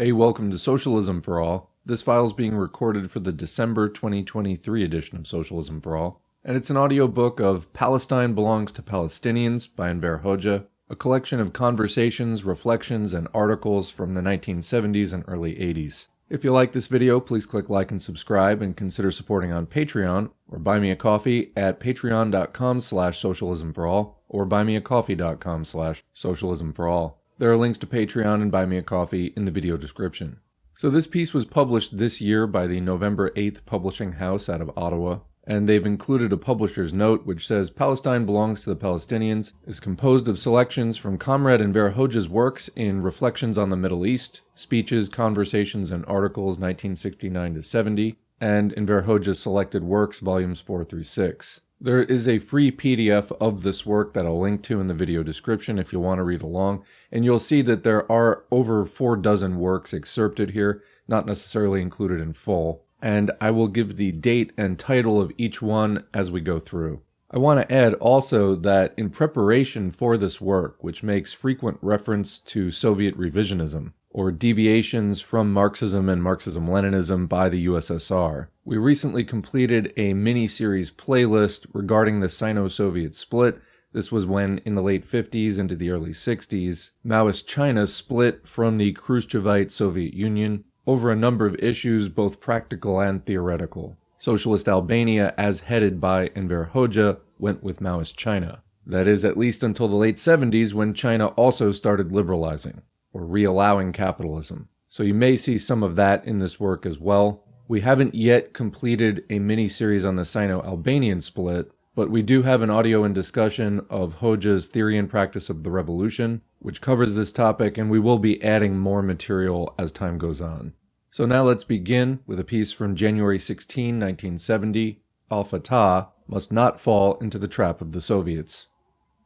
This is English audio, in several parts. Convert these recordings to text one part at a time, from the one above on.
Hey, welcome to Socialism for All. This file is being recorded for the December 2023 edition of Socialism for All, and it's an audiobook of Palestine Belongs to Palestinians by Enver, a collection of conversations, reflections, and articles from the 1970s and early 80s. If you like this video, please click like and subscribe, and consider supporting on Patreon, or buy me a coffee at patreon.com/socialismforall, or buymeacoffee.com/socialismforall. There are links to Patreon and Buy Me a Coffee in the video description. So this piece was published this year by the November 8th publishing house out of Ottawa, and they've included a publisher's note which says Palestine Belongs to the Palestinians is composed of selections from Comrade Enver works in Reflections on the Middle East, Speeches, Conversations, and Articles 1969-70, and Enver Selected Works Volumes 4 through 6. There is a free PDF of this work that I'll link to in the video description if you want to read along, and you'll see that there are over 4 dozen works excerpted here, not necessarily included in full, and I will give the date and title of each one as we go through. I want to add also that in preparation for this work, which makes frequent reference to Soviet revisionism, or deviations from Marxism and Marxism-Leninism by the USSR, we recently completed a mini-series playlist regarding the Sino-Soviet split. This was when, in the late 50s into the early 60s, Maoist China split from the Khrushchevite Soviet Union over a number of issues, both practical and theoretical. Socialist Albania, as headed by Enver went with Maoist China. That is, at least until the late 70s, when China also started liberalizing, or re-allowing capitalism. So you may see some of that in this work as well. We haven't yet completed a mini-series on the Sino-Albanian split, but we do have an audio and discussion of Hoxha's Theory and Practice of the Revolution, which covers this topic, and we will be adding more material as time goes on. So now let's begin with a piece from January 16, 1970, Al-Fatah must not fall into the trap of the Soviets.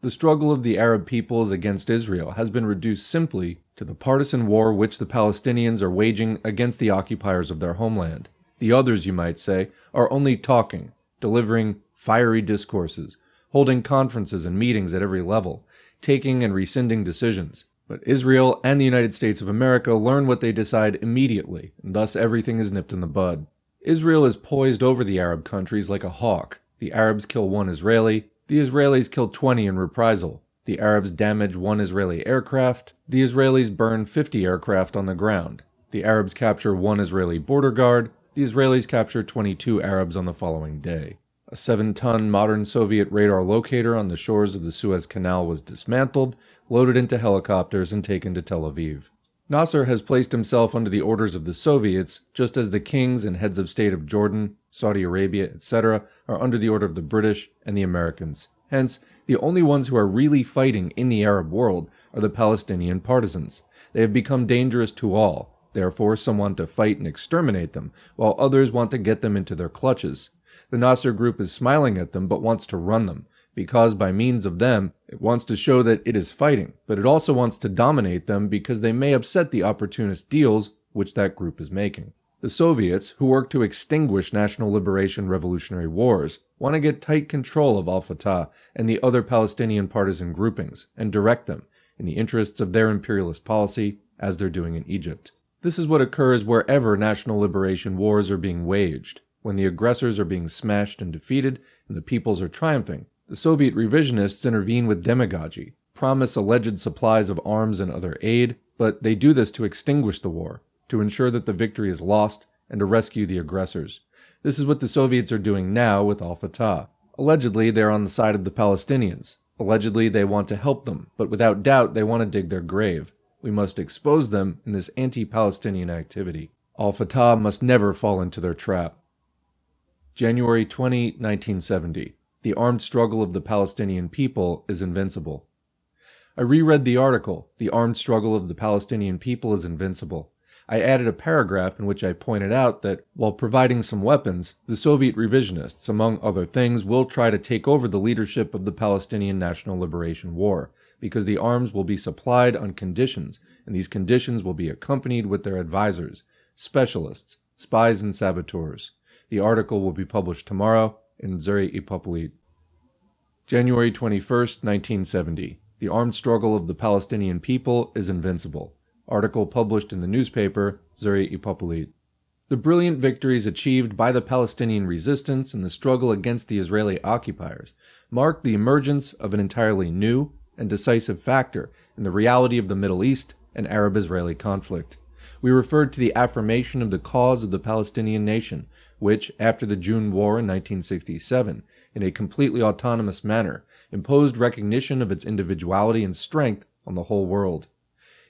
The struggle of the Arab peoples against Israel has been reduced simply to the partisan war which the Palestinians are waging against the occupiers of their homeland. The others, you might say, are only talking, delivering fiery discourses, holding conferences and meetings at every level, taking and rescinding decisions. But Israel and the United States of America learn what they decide immediately, and thus everything is nipped in the bud. Israel is poised over the Arab countries like a hawk. The Arabs kill one Israeli, the Israelis kill 20 in reprisal. The Arabs damage one Israeli aircraft, the Israelis burn 50 aircraft on the ground. The Arabs capture one Israeli border guard, the Israelis capture 22 Arabs on the following day. A 7-ton modern Soviet radar locator on the shores of the Suez Canal was dismantled, loaded into helicopters, and taken to Tel Aviv. NASSER has placed himself under the orders of the Soviets, just as the kings and heads of state of Jordan, Saudi Arabia, etc. are under the order of the British and the Americans. Hence, the only ones who are really fighting in the Arab world are the Palestinian partisans. They have become dangerous to all. Therefore, some want to fight and exterminate them, while others want to get them into their clutches. The NASSER group is smiling at them but wants to run them, because by means of them, it wants to show that it is fighting, but it also wants to dominate them because they may upset the opportunist deals which that group is making. The Soviets, who work to extinguish national liberation revolutionary wars, want to get tight control of Al-Fatah and the other Palestinian partisan groupings, and direct them, in the interests of their imperialist policy, as they're doing in Egypt. This is what occurs wherever national liberation wars are being waged. When the aggressors are being smashed and defeated, and the peoples are triumphing, the Soviet revisionists intervene with demagogy, promise alleged supplies of arms and other aid, but they do this to extinguish the war, to ensure that the victory is lost, and to rescue the aggressors. This is what the Soviets are doing now with Al-Fatah. Allegedly, they are on the side of the Palestinians. Allegedly, they want to help them, but without doubt, they want to dig their grave. We must expose them in this anti-Palestinian activity. Al-Fatah must never fall into their trap. January 20, 1970. The armed struggle of the Palestinian people is invincible. I reread the article, The Armed Struggle of the Palestinian People is Invincible. I added a paragraph in which I pointed out that, while providing some weapons, the Soviet revisionists, among other things, will try to take over the leadership of the Palestinian National Liberation War, because the arms will be supplied on conditions, and these conditions will be accompanied with their advisors, specialists, spies and saboteurs. The article will be published tomorrow in Zëri popullit. January 21, 1970. The armed struggle of the Palestinian people is invincible. article published in the newspaper Zëri Popullit. The brilliant victories achieved by the Palestinian resistance in the struggle against the Israeli occupiers marked the emergence of an entirely new and decisive factor in the reality of the Middle East and Arab-Israeli conflict. We referred to the affirmation of the cause of the Palestinian nation, which, after the June War in 1967, in a completely autonomous manner, imposed recognition of its individuality and strength on the whole world.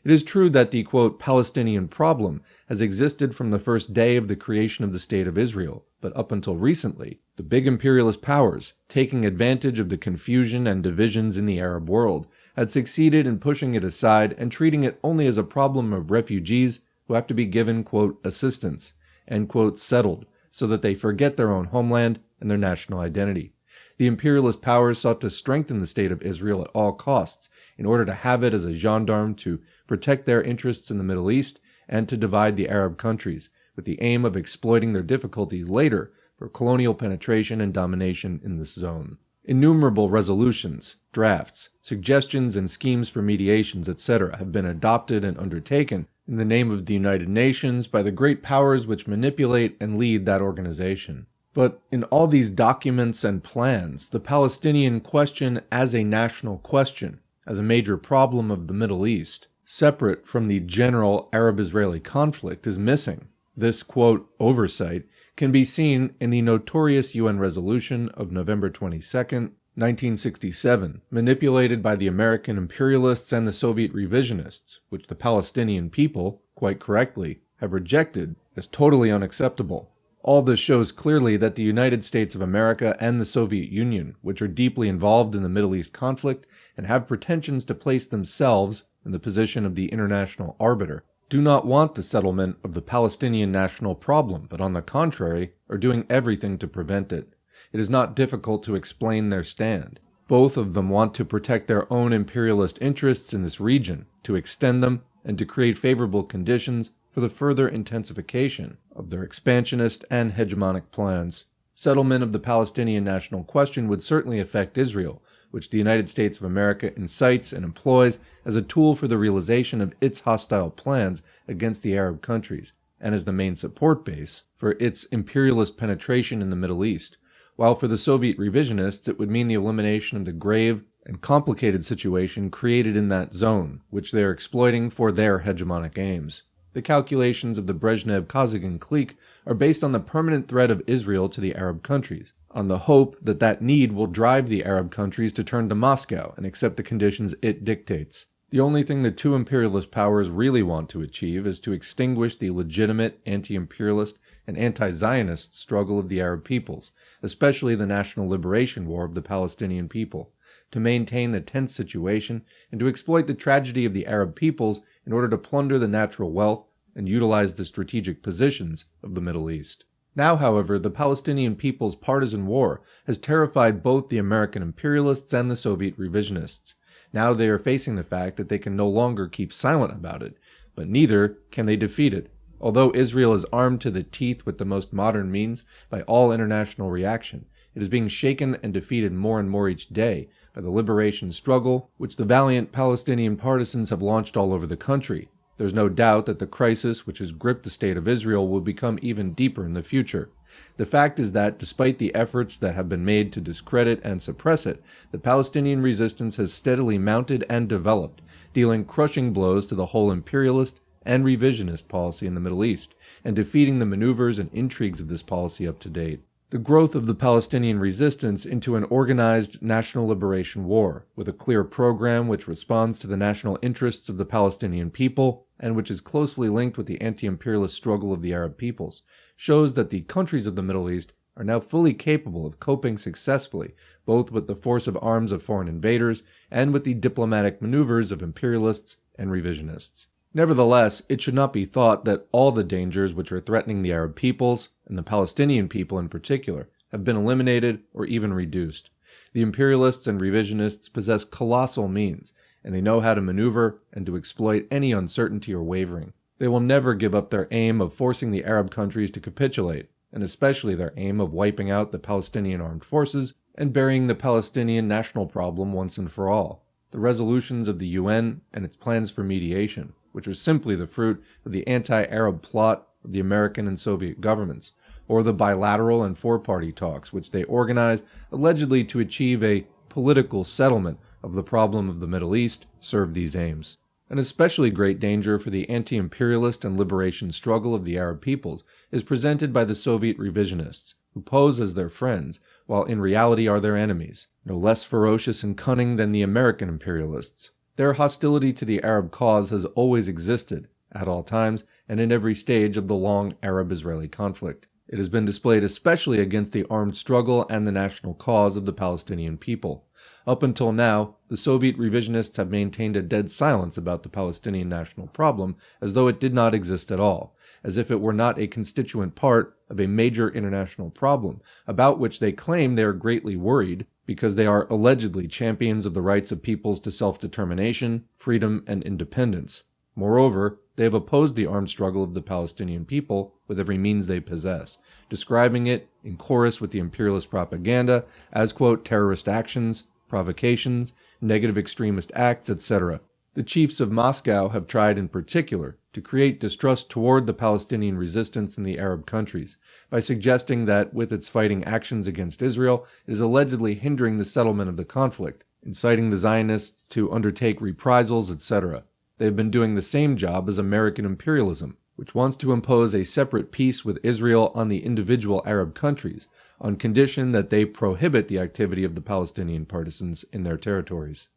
It is true that the, quote, Palestinian problem has existed from the first day of the creation of the State of Israel, but up until recently, the big imperialist powers, taking advantage of the confusion and divisions in the Arab world, had succeeded in pushing it aside and treating it only as a problem of refugees who have to be given, quote, assistance, and, quote, settled, so that they forget their own homeland and their national identity. The imperialist powers sought to strengthen the State of Israel at all costs in order to have it as a gendarme to protect their interests in the Middle East and to divide the Arab countries, with the aim of exploiting their difficulties later for colonial penetration and domination in this zone. Innumerable resolutions, drafts, suggestions, and schemes for mediations, etc. have been adopted and undertaken in the name of the United Nations by the great powers which manipulate and lead that organization. But in all these documents and plans, the Palestinian question as a national question, as a major problem of the Middle East, separate from the general Arab-Israeli conflict, is missing. This, quote, oversight can be seen in the notorious UN resolution of November 22, 1967, manipulated by the American imperialists and the Soviet revisionists, which the Palestinian people, quite correctly, have rejected as totally unacceptable. All this shows clearly that the United States of America and the Soviet Union, which are deeply involved in the Middle East conflict and have pretensions to place themselves in the position of the international arbiter, do not want the settlement of the Palestinian national problem, but on the contrary, are doing everything to prevent it. It is not difficult to explain their stand. Both of them want to protect their own imperialist interests in this region, to extend them, and to create favorable conditions for the further intensification of their expansionist and hegemonic plans. Settlement of the Palestinian national question would certainly affect Israel, which the United States of America incites and employs as a tool for the realization of its hostile plans against the Arab countries, and as the main support base for its imperialist penetration in the Middle East, while for the Soviet revisionists it would mean the elimination of the grave and complicated situation created in that zone, which they are exploiting for their hegemonic aims. The calculations of the Brezhnev-Kazygin clique are based on the permanent threat of Israel to the Arab countries, on the hope that that need will drive the Arab countries to turn to Moscow and accept the conditions it dictates. The only thing the two imperialist powers really want to achieve is to extinguish the legitimate anti-imperialist and anti-Zionist struggle of the Arab peoples, especially the national liberation war of the Palestinian people, to maintain the tense situation and to exploit the tragedy of the Arab peoples in order to plunder the natural wealth and utilize the strategic positions of the Middle East. Now, however, the Palestinian people's partisan war has terrified both the American imperialists and the Soviet revisionists. Now they are facing the fact that they can no longer keep silent about it, but neither can they defeat it. Although Israel is armed to the teeth with the most modern means by all international reaction, it is being shaken and defeated more and more each day by the liberation struggle which the valiant Palestinian partisans have launched all over the country. There's no doubt that the crisis which has gripped the State of Israel will become even deeper in the future. The fact is that, despite the efforts that have been made to discredit and suppress it, the Palestinian resistance has steadily mounted and developed, dealing crushing blows to the whole imperialist and revisionist policy in the Middle East, and defeating the maneuvers and intrigues of this policy up to date. The growth of the Palestinian resistance into an organized national liberation war, with a clear program which responds to the national interests of the Palestinian people, and which is closely linked with the anti-imperialist struggle of the Arab peoples, shows that the countries of the Middle East are now fully capable of coping successfully, both with the force of arms of foreign invaders, and with the diplomatic maneuvers of imperialists and revisionists. Nevertheless, it should not be thought that all the dangers which are threatening the Arab peoples, and the Palestinian people in particular, have been eliminated or even reduced. The imperialists and revisionists possess colossal means, and they know how to maneuver and to exploit any uncertainty or wavering. They will never give up their aim of forcing the Arab countries to capitulate, and especially their aim of wiping out the Palestinian armed forces and burying the Palestinian national problem once and for all. The resolutions of the UN and its plans for mediation, which are simply the fruit of the anti-Arab plot of the American and Soviet governments, or the bilateral and four-party talks, which they organized allegedly to achieve a political settlement of the problem of the Middle East, serve these aims. An especially great danger for the anti-imperialist and liberation struggle of the Arab peoples is presented by the Soviet revisionists, who pose as their friends, while in reality are their enemies, no less ferocious and cunning than the American imperialists. Their hostility to the Arab cause has always existed, at all times, and in every stage of the long Arab-Israeli conflict. It has been displayed especially against the armed struggle and the national cause of the Palestinian people. Up until now, the Soviet revisionists have maintained a dead silence about the Palestinian national problem, as though it did not exist at all, as if it were not a constituent part of a major international problem, about which they claim they are greatly worried, because they are allegedly champions of the rights of peoples to self-determination, freedom, and independence. Moreover, they have opposed the armed struggle of the Palestinian people with every means they possess, describing it, in chorus with the imperialist propaganda, as, quote, terrorist actions, provocations, negative extremist acts, etc. The chiefs of Moscow have tried in particular to create distrust toward the Palestinian resistance in the Arab countries by suggesting that with its fighting actions against Israel, it is allegedly hindering the settlement of the conflict, inciting the Zionists to undertake reprisals, etc. They have been doing the same job as American imperialism, which wants to impose a separate peace with Israel on the individual Arab countries, on condition that they prohibit the activity of the Palestinian partisans in their territories.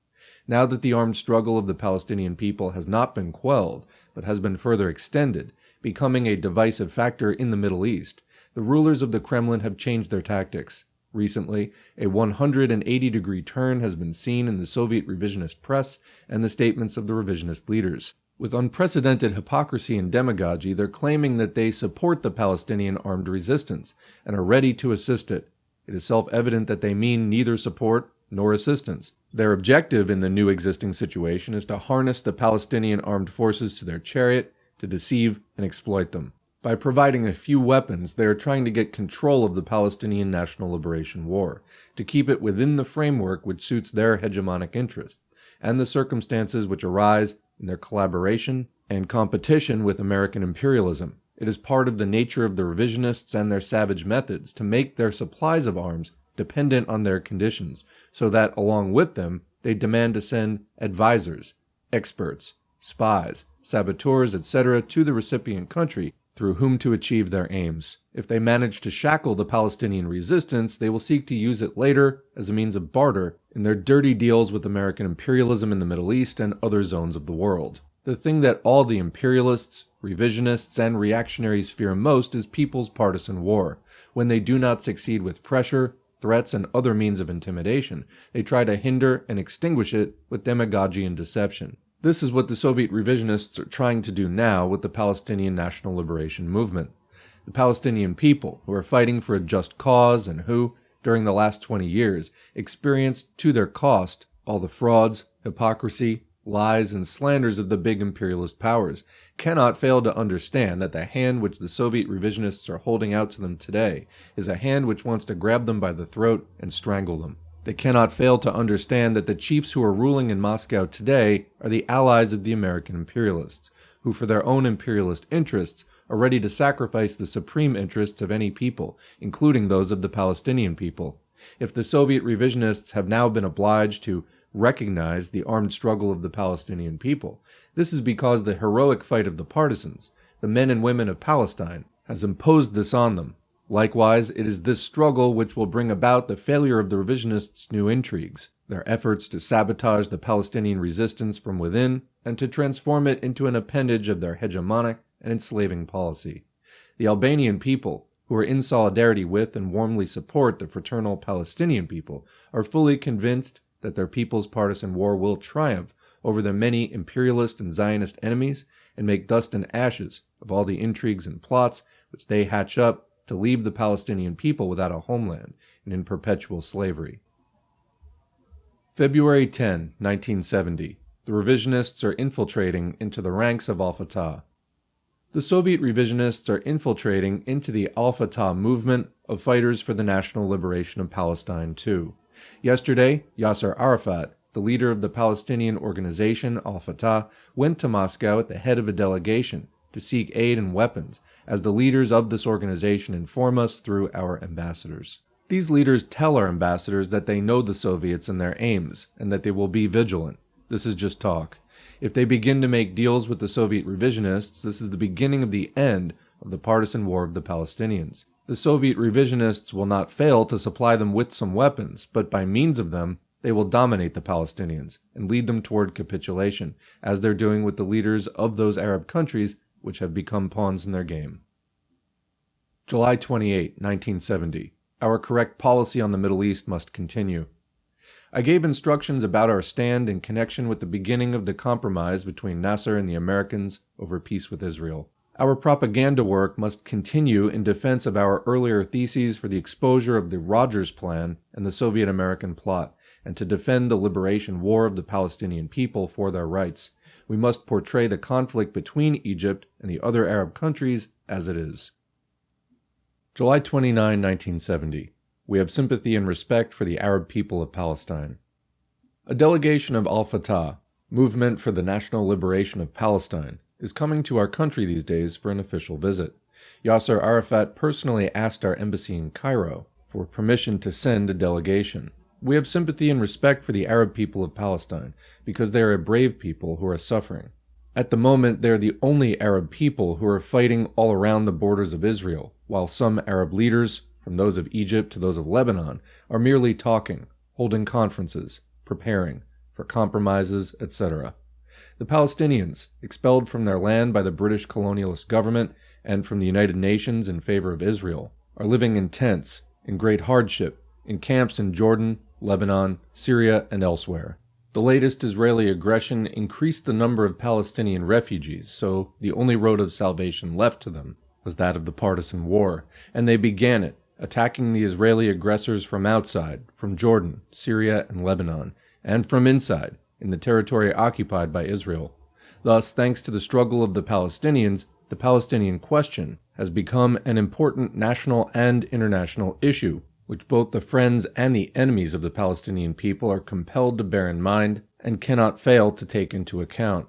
Now that the armed struggle of the Palestinian people has not been quelled, but has been further extended, becoming a divisive factor in the Middle East, the rulers of the Kremlin have changed their tactics. Recently, a 180-degree turn has been seen in the Soviet revisionist press and the statements of the revisionist leaders. With unprecedented hypocrisy and demagogy, they're claiming that they support the Palestinian armed resistance and are ready to assist it. It is self-evident that they mean neither support nor assistance. Their objective in the new existing situation is to harness the Palestinian armed forces to their chariot, to deceive and exploit them. By providing a few weapons, they are trying to get control of the Palestinian National Liberation War, to keep it within the framework which suits their hegemonic interests, and the circumstances which arise in their collaboration and competition with American imperialism. It is part of the nature of the revisionists and their savage methods to make their supplies of arms dependent on their conditions, so that, along with them, they demand to send advisors, experts, spies, saboteurs, etc. to the recipient country through whom to achieve their aims. If they manage to shackle the Palestinian resistance, they will seek to use it later as a means of barter in their dirty deals with American imperialism in the Middle East and other zones of the world. The thing that all the imperialists, revisionists, and reactionaries fear most is people's partisan war. When they do not succeed with pressure, threats, and other means of intimidation, they try to hinder and extinguish it with demagogy and deception. This is what the Soviet revisionists are trying to do now with the Palestinian National Liberation Movement. The Palestinian people, who are fighting for a just cause and who, during the last 20 years, experienced to their cost all the frauds, hypocrisy, lies, and slanders of the big imperialist powers, cannot fail to understand that the hand which the Soviet revisionists are holding out to them today is a hand which wants to grab them by the throat and strangle them. They cannot fail to understand that the chiefs who are ruling in Moscow today are the allies of the American imperialists, who for their own imperialist interests are ready to sacrifice the supreme interests of any people, including those of the Palestinian people. If the Soviet revisionists have now been obliged to recognize the armed struggle of the Palestinian people, this is because the heroic fight of the partisans, the men and women of Palestine, has imposed this on them. Likewise, it is this struggle which will bring about the failure of the revisionists' new intrigues, their efforts to sabotage the Palestinian resistance from within and to transform it into an appendage of their hegemonic and enslaving policy. The Albanian people, who are in solidarity with and warmly support the fraternal Palestinian people, are fully convinced that their people's partisan war will triumph over their many imperialist and Zionist enemies and make dust and ashes of all the intrigues and plots which they hatch up to leave the Palestinian people without a homeland and in perpetual slavery. February 10, 1970. The revisionists are infiltrating into the ranks of Al-Fatah. The Soviet revisionists are infiltrating into the Al-Fatah movement of fighters for the national liberation of Palestine too. Yesterday, Yasser Arafat, the leader of the Palestinian organization Al-Fatah, went to Moscow at the head of a delegation to seek aid and weapons, as the leaders of this organization inform us through our ambassadors. These leaders tell our ambassadors that they know the Soviets and their aims, and that they will be vigilant. This is just talk. If they begin to make deals with the Soviet revisionists, this is the beginning of the end of the partisan war of the Palestinians. The Soviet revisionists will not fail to supply them with some weapons, but by means of them, they will dominate the Palestinians and lead them toward capitulation, as they're doing with the leaders of those Arab countries which have become pawns in their game. July 28, 1970. Our correct policy on the Middle East must continue. I gave instructions about our stand in connection with the beginning of the compromise between NASSER and the Americans over peace with Israel. Our propaganda work must continue in defense of our earlier theses for the exposure of the Rogers Plan and the Soviet-American plot, and to defend the liberation war of the Palestinian people for their rights. We must portray the conflict between Egypt and the other Arab countries as it is. July 29, 1970. We have sympathy and respect for the Arab people of Palestine. A delegation of Al-Fatah, Movement for the National Liberation of Palestine, is coming to our country these days for an official visit. Yasser Arafat personally asked our embassy in Cairo for permission to send a delegation. We have sympathy and respect for the Arab people of Palestine because they are a brave people who are suffering. At the moment, they are the only Arab people who are fighting all around the borders of Israel, while some Arab leaders, from those of Egypt to those of Lebanon, are merely talking, holding conferences, preparing for compromises, etc. The Palestinians, expelled from their land by the British colonialist government and from the United Nations in favor of Israel, are living in tents, in great hardship, in camps in Jordan, Lebanon, Syria, and elsewhere. The latest Israeli aggression increased the number of Palestinian refugees, so the only road of salvation left to them was that of the partisan war, and they began it, attacking the Israeli aggressors from outside, from Jordan, Syria, and Lebanon, and from inside, in the territory occupied by Israel. Thus, thanks to the struggle of the Palestinians, the Palestinian question has become an important national and international issue, which both the friends and the enemies of the Palestinian people are compelled to bear in mind and cannot fail to take into account.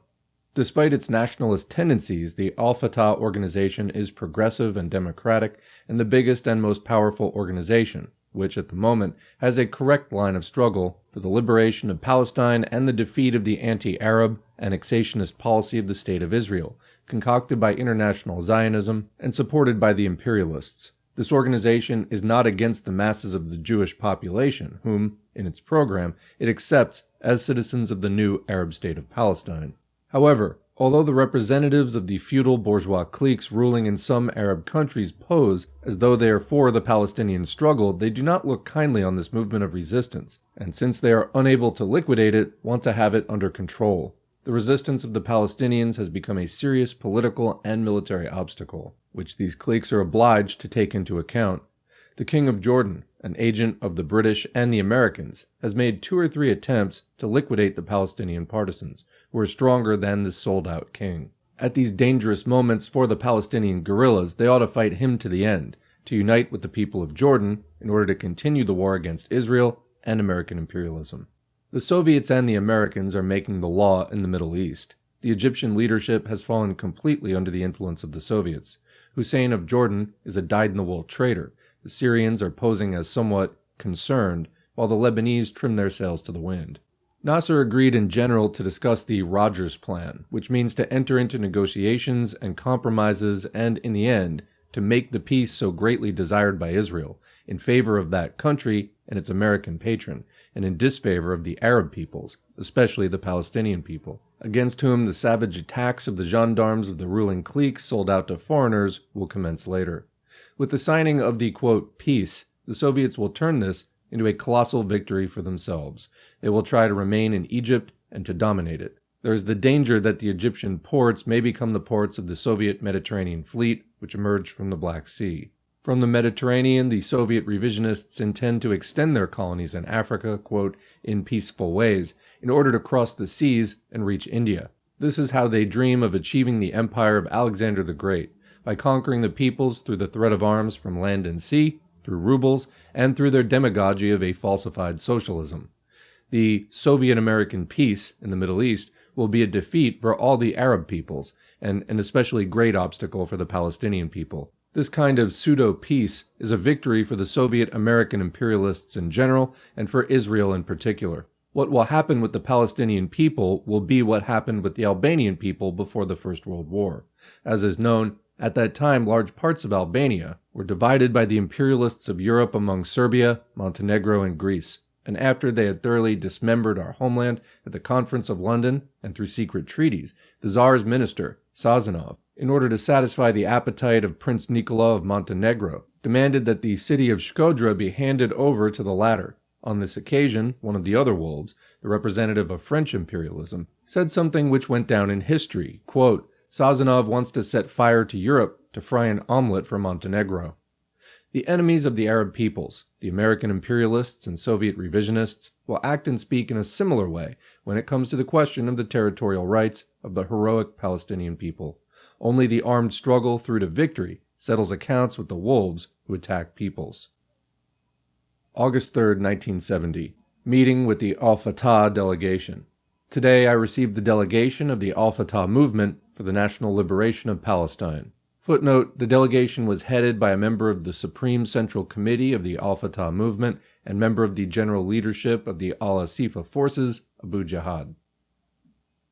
Despite its nationalist tendencies, the Al-Fatah organization is progressive and democratic and the biggest and most powerful organization, which at the moment has a correct line of struggle for the liberation of Palestine and the defeat of the anti-Arab, annexationist policy of the State of Israel, concocted by international Zionism and supported by the imperialists. This organization is not against the masses of the Jewish population, whom, in its program, it accepts as citizens of the new Arab state of Palestine. However, although the representatives of the feudal bourgeois cliques ruling in some Arab countries pose as though they are for the Palestinian struggle, they do not look kindly on this movement of resistance, and since they are unable to liquidate it, want to have it under control. The resistance of the Palestinians has become a serious political and military obstacle, which these cliques are obliged to take into account. The King of Jordan, an agent of the British and the Americans, has made 2 or 3 attempts to liquidate the Palestinian partisans, who are stronger than this sold-out king. At these dangerous moments for the Palestinian guerrillas, they ought to fight him to the end, to unite with the people of Jordan in order to continue the war against Israel and American imperialism. The Soviets and the Americans are making the law in the Middle East. The Egyptian leadership has fallen completely under the influence of the Soviets. Hussein of Jordan is a dyed-in-the-wool traitor. The Syrians are posing as somewhat concerned, while the Lebanese trim their sails to the wind. Nasser agreed in general to discuss the Rogers Plan, which means to enter into negotiations and compromises and, in the end, to make the peace so greatly desired by Israel, in favor of that country and its American patron, and in disfavor of the Arab peoples, especially the Palestinian people, against whom the savage attacks of the gendarmes of the ruling cliques sold out to foreigners will commence later. With the signing of the, quote, peace, the Soviets will turn this into a colossal victory for themselves. They will try to remain in Egypt and to dominate it. There is the danger that the Egyptian ports may become the ports of the Soviet Mediterranean fleet, which emerged from the Black Sea. From the Mediterranean, the Soviet revisionists intend to extend their colonies in Africa, quote, in peaceful ways, in order to cross the seas and reach India. This is how they dream of achieving the empire of Alexander the Great, by conquering the peoples through the threat of arms from land and sea, through rubles, and through their demagogy of a falsified socialism. The Soviet-American peace in the Middle East will be a defeat for all the Arab peoples, and an especially great obstacle for the Palestinian people. This kind of pseudo-peace is a victory for the Soviet-American imperialists in general, and for Israel in particular. What will happen with the Palestinian people will be what happened with the Albanian people before the First World War. As is known, at that time large parts of Albania were divided by the imperialists of Europe among Serbia, Montenegro, and Greece. And after they had thoroughly dismembered our homeland at the Conference of London and through secret treaties, the Tsar's minister, Sazonov, in order to satisfy the appetite of Prince Nicola of Montenegro, demanded that the city of Shkodra be handed over to the latter. On this occasion, one of the other wolves, the representative of French imperialism, said something which went down in history, quote, "Sazonov wants to set fire to Europe to fry an omelet for Montenegro." The enemies of the Arab peoples, the American imperialists and Soviet revisionists, will act and speak in a similar way when it comes to the question of the territorial rights of the heroic Palestinian people. Only the armed struggle through to victory settles accounts with the wolves who attack peoples. August 3, 1970. Meeting with the Al-Fatah delegation. Today I received the delegation of the Al-Fatah movement for the national liberation of Palestine. Footnote, the delegation was headed by a member of the Supreme Central Committee of the Al-Fatah movement and member of the general leadership of the Al-Asifa forces, Abu Jihad.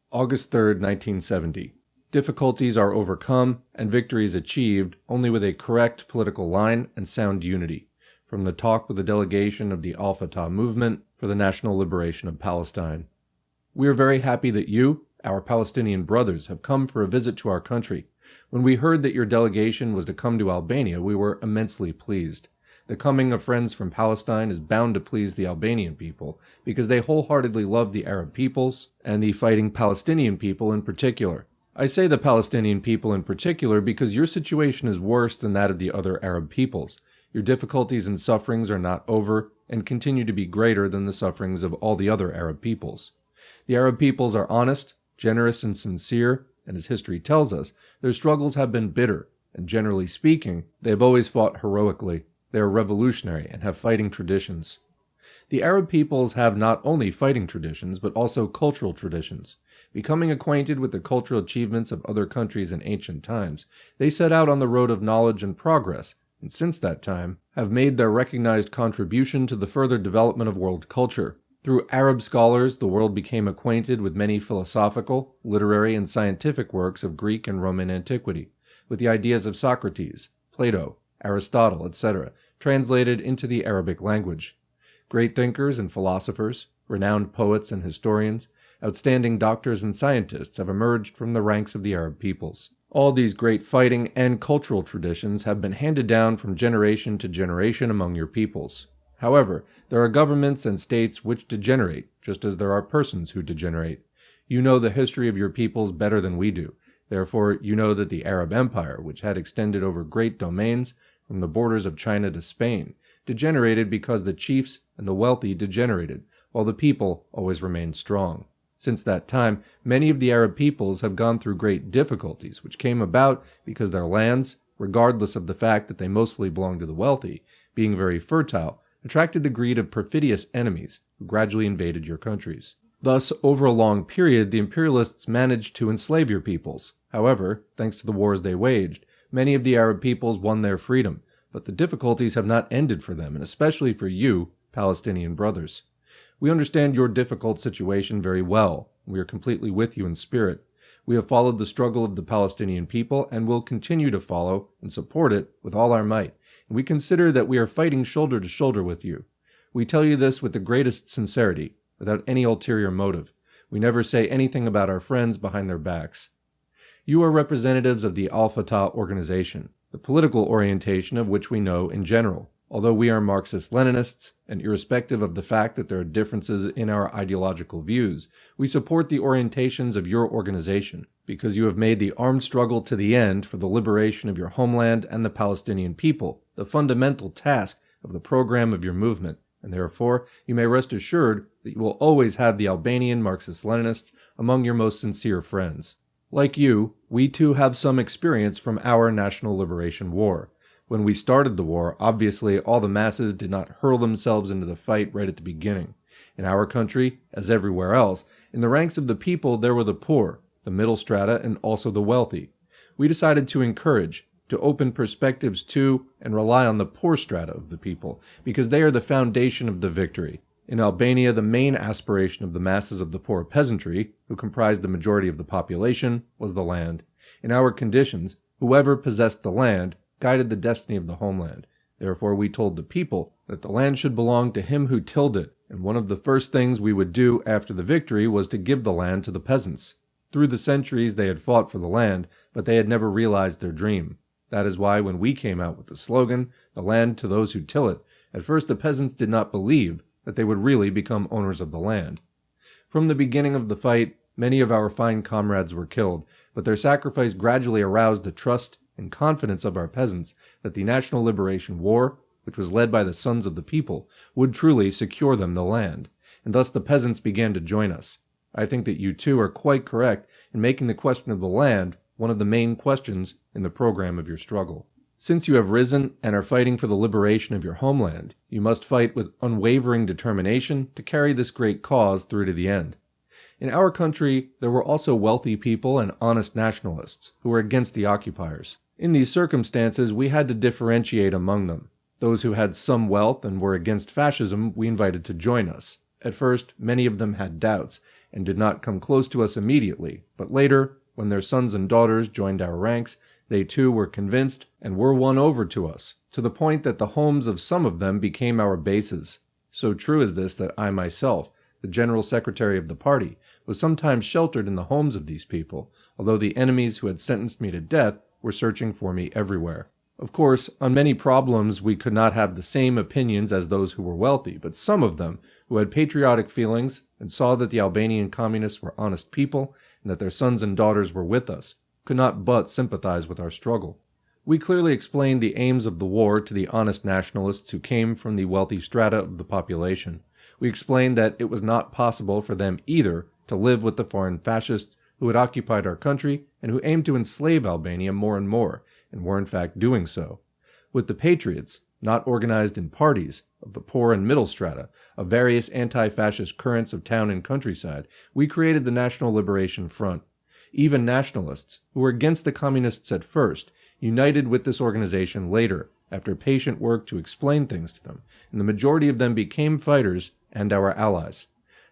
August 3, 1970. Difficulties are overcome and victories achieved only with a correct political line and sound unity. From the talk with the delegation of the Al-Fatah movement for the national liberation of Palestine. We are very happy that you, our Palestinian brothers, have come for a visit to our country. When we heard that your delegation was to come to Albania, we were immensely pleased. The coming of friends from Palestine is bound to please the Albanian people, because they wholeheartedly love the Arab peoples, and the fighting Palestinian people in particular. I say the Palestinian people in particular because your situation is worse than that of the other Arab peoples. Your difficulties and sufferings are not over, and continue to be greater than the sufferings of all the other Arab peoples. The Arab peoples are honest, generous, and sincere, and as history tells us, their struggles have been bitter, and generally speaking, they have always fought heroically. They are revolutionary and have fighting traditions. The Arab peoples have not only fighting traditions, but also cultural traditions. Becoming acquainted with the cultural achievements of other countries in ancient times, they set out on the road of knowledge and progress, and since that time, have made their recognized contribution to the further development of world culture. Through Arab scholars, the world became acquainted with many philosophical, literary, and scientific works of Greek and Roman antiquity, with the ideas of Socrates, Plato, Aristotle, etc., translated into the Arabic language. Great thinkers and philosophers, renowned poets and historians, outstanding doctors and scientists have emerged from the ranks of the Arab peoples. All these great fighting and cultural traditions have been handed down from generation to generation among your peoples. However, there are governments and states which degenerate, just as there are persons who degenerate. You know the history of your peoples better than we do. Therefore, you know that the Arab Empire, which had extended over great domains from the borders of China to Spain, degenerated because the chiefs and the wealthy degenerated, while the people always remained strong. Since that time, many of the Arab peoples have gone through great difficulties, which came about because their lands, regardless of the fact that they mostly belonged to the wealthy, being very fertile, attracted the greed of perfidious enemies who gradually invaded your countries. Thus, over a long period, the imperialists managed to enslave your peoples. However, thanks to the wars they waged, many of the Arab peoples won their freedom, but the difficulties have not ended for them, and especially for you, Palestinian brothers. We understand your difficult situation very well. We are completely with you in spirit. We have followed the struggle of the Palestinian people and will continue to follow and support it with all our might. And we consider that we are fighting shoulder to shoulder with you. We tell you this with the greatest sincerity, without any ulterior motive. We never say anything about our friends behind their backs. You are representatives of the Al-Fatah organization, the political orientation of which we know in general. Although we are Marxist-Leninists, and irrespective of the fact that there are differences in our ideological views, we support the orientations of your organization, because you have made the armed struggle to the end for the liberation of your homeland and the Palestinian people the fundamental task of the program of your movement, and therefore you may rest assured that you will always have the Albanian Marxist-Leninists among your most sincere friends. Like you, we too have some experience from our National Liberation War. When we started the war, obviously all the masses did not hurl themselves into the fight right at the beginning. In our country, as everywhere else, in the ranks of the people there were the poor, the middle strata, and also the wealthy. We decided to encourage, to open perspectives to, and rely on the poor strata of the people, because they are the foundation of the victory. In Albania, the main aspiration of the masses of the poor peasantry, who comprised the majority of the population, was the land. In our conditions, whoever possessed the land guided the destiny of the homeland. Therefore, we told the people that the land should belong to him who tilled it, and one of the first things we would do after the victory was to give the land to the peasants. Through the centuries, they had fought for the land, but they had never realized their dream. That is why when we came out with the slogan, "The land to those who till it," at first the peasants did not believe that they would really become owners of the land. From the beginning of the fight, many of our fine comrades were killed, but their sacrifice gradually aroused the trust and confidence of our peasants that the National Liberation War, which was led by the sons of the people, would truly secure them the land, and thus the peasants began to join us. I think that you too are quite correct in making the question of the land one of the main questions in the program of your struggle. Since you have risen and are fighting for the liberation of your homeland, you must fight with unwavering determination to carry this great cause through to the end. In our country, there were also wealthy people and honest nationalists who were against the occupiers. In these circumstances, we had to differentiate among them. Those who had some wealth and were against fascism, we invited to join us. At first, many of them had doubts and did not come close to us immediately, but later, when their sons and daughters joined our ranks, they too were convinced and were won over to us, to the point that the homes of some of them became our bases. So true is this that I myself, the General Secretary of the party, was sometimes sheltered in the homes of these people, although the enemies who had sentenced me to death were searching for me everywhere. Of course, on many problems we could not have the same opinions as those who were wealthy, but some of them, who had patriotic feelings and saw that the Albanian communists were honest people and that their sons and daughters were with us, could not but sympathize with our struggle. We clearly explained the aims of the war to the honest nationalists who came from the wealthy strata of the population. We explained that it was not possible for them either to live with the foreign fascists who had occupied our country and who aimed to enslave Albania more and more, and were in fact doing so. With the patriots, not organized in parties, of the poor and middle strata, of various anti-fascist currents of town and countryside, we created the National Liberation Front. Even nationalists, who were against the communists at first, united with this organization later, after patient work to explain things to them, and the majority of them became fighters and our allies.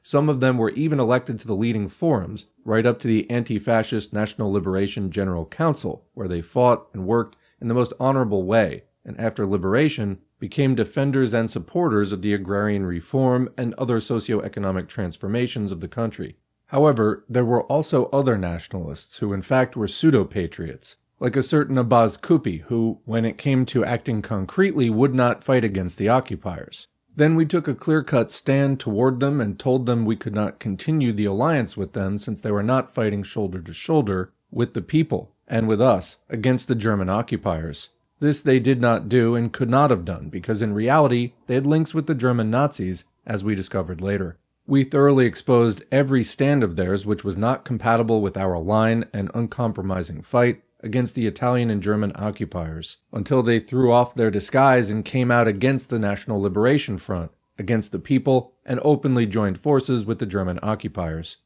Some of them were even elected to the leading forums, right up to the Anti-Fascist National Liberation General Council, where they fought and worked in the most honorable way, and after liberation, became defenders and supporters of the agrarian reform and other socio-economic transformations of the country. However, there were also other nationalists who in fact were pseudo-patriots, like a certain Abbas Kupi, who, when it came to acting concretely, would not fight against the occupiers. Then we took a clear-cut stand toward them and told them we could not continue the alliance with them since they were not fighting shoulder to shoulder with the people and with us against the German occupiers. This they did not do and could not have done because in reality they had links with the German Nazis, as we discovered later. We thoroughly exposed every stand of theirs which was not compatible with our line and uncompromising fight against the Italian and German occupiers, until they threw off their disguise and came out against the National Liberation Front, against the people, and openly joined forces with the German occupiers.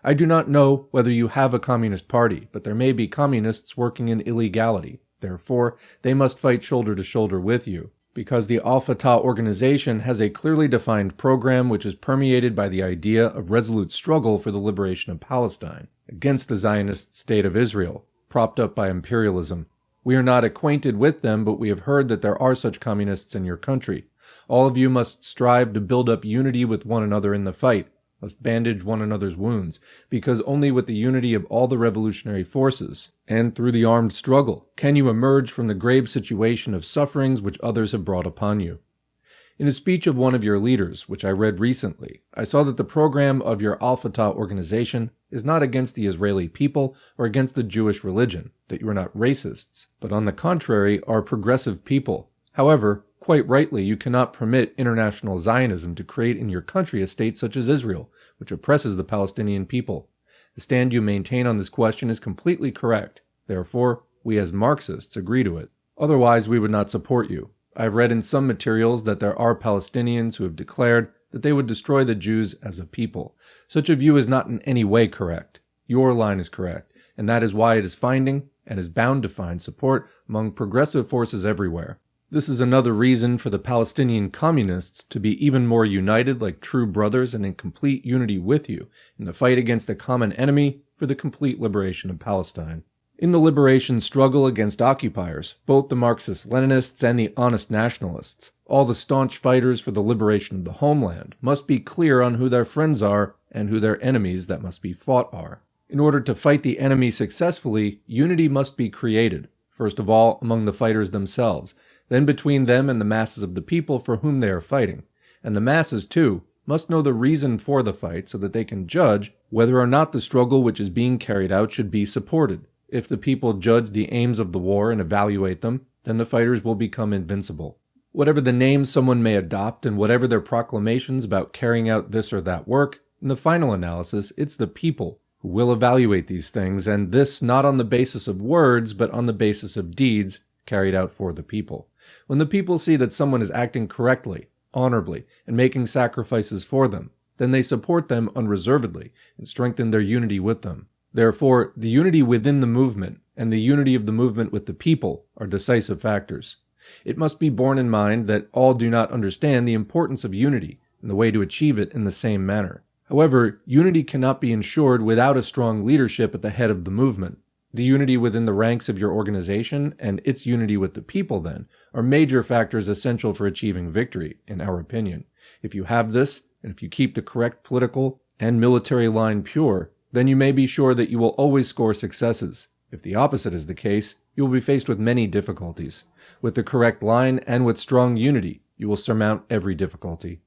I do not know whether you have a communist party, but there may be communists working in illegality. Therefore, they must fight shoulder to shoulder with you, because the Al-Fatah organization has a clearly defined program which is permeated by the idea of resolute struggle for the liberation of Palestine, against the Zionist state of Israel, propped up by imperialism. We are not acquainted with them, but we have heard that there are such communists in your country. All of you must strive to build up unity with one another in the fight, must bandage one another's wounds, because only with the unity of all the revolutionary forces, and through the armed struggle, can you emerge from the grave situation of sufferings which others have brought upon you. In a speech of one of your leaders, which I read recently, I saw that the program of your Al-Fatah organization is not against the Israeli people or against the Jewish religion, that you are not racists, but on the contrary are progressive people. However, quite rightly, you cannot permit international Zionism to create in your country a state such as Israel, which oppresses the Palestinian people. The stand you maintain on this question is completely correct. Therefore, we as Marxists agree to it. Otherwise, we would not support you. I've read in some materials that there are Palestinians who have declared that they would destroy the Jews as a people. Such a view is not in any way correct. Your line is correct, and that is why it is finding, and is bound to find, support among progressive forces everywhere. This is another reason for the Palestinian communists to be even more united like true brothers and in complete unity with you in the fight against a common enemy for the complete liberation of Palestine. In the liberation struggle against occupiers, both the Marxist-Leninists and the honest nationalists, all the staunch fighters for the liberation of the homeland, must be clear on who their friends are and who their enemies that must be fought are. In order to fight the enemy successfully, unity must be created, first of all among the fighters themselves, then between them and the masses of the people for whom they are fighting. And the masses, too, must know the reason for the fight so that they can judge whether or not the struggle which is being carried out should be supported. If the people judge the aims of the war and evaluate them, then the fighters will become invincible. Whatever the name someone may adopt and whatever their proclamations about carrying out this or that work, in the final analysis, it's the people who will evaluate these things, and this not on the basis of words, but on the basis of deeds carried out for the people. When the people see that someone is acting correctly, honorably, and making sacrifices for them, then they support them unreservedly and strengthen their unity with them. Therefore, the unity within the movement and the unity of the movement with the people are decisive factors. It must be borne in mind that all do not understand the importance of unity and the way to achieve it in the same manner. However, unity cannot be ensured without a strong leadership at the head of the movement. The unity within the ranks of your organization and its unity with the people, then, are major factors essential for achieving victory, in our opinion. If you have this, and if you keep the correct political and military line pure, then you may be sure that you will always score successes. If the opposite is the case, you will be faced with many difficulties. With the correct line and with strong unity, you will surmount every difficulty.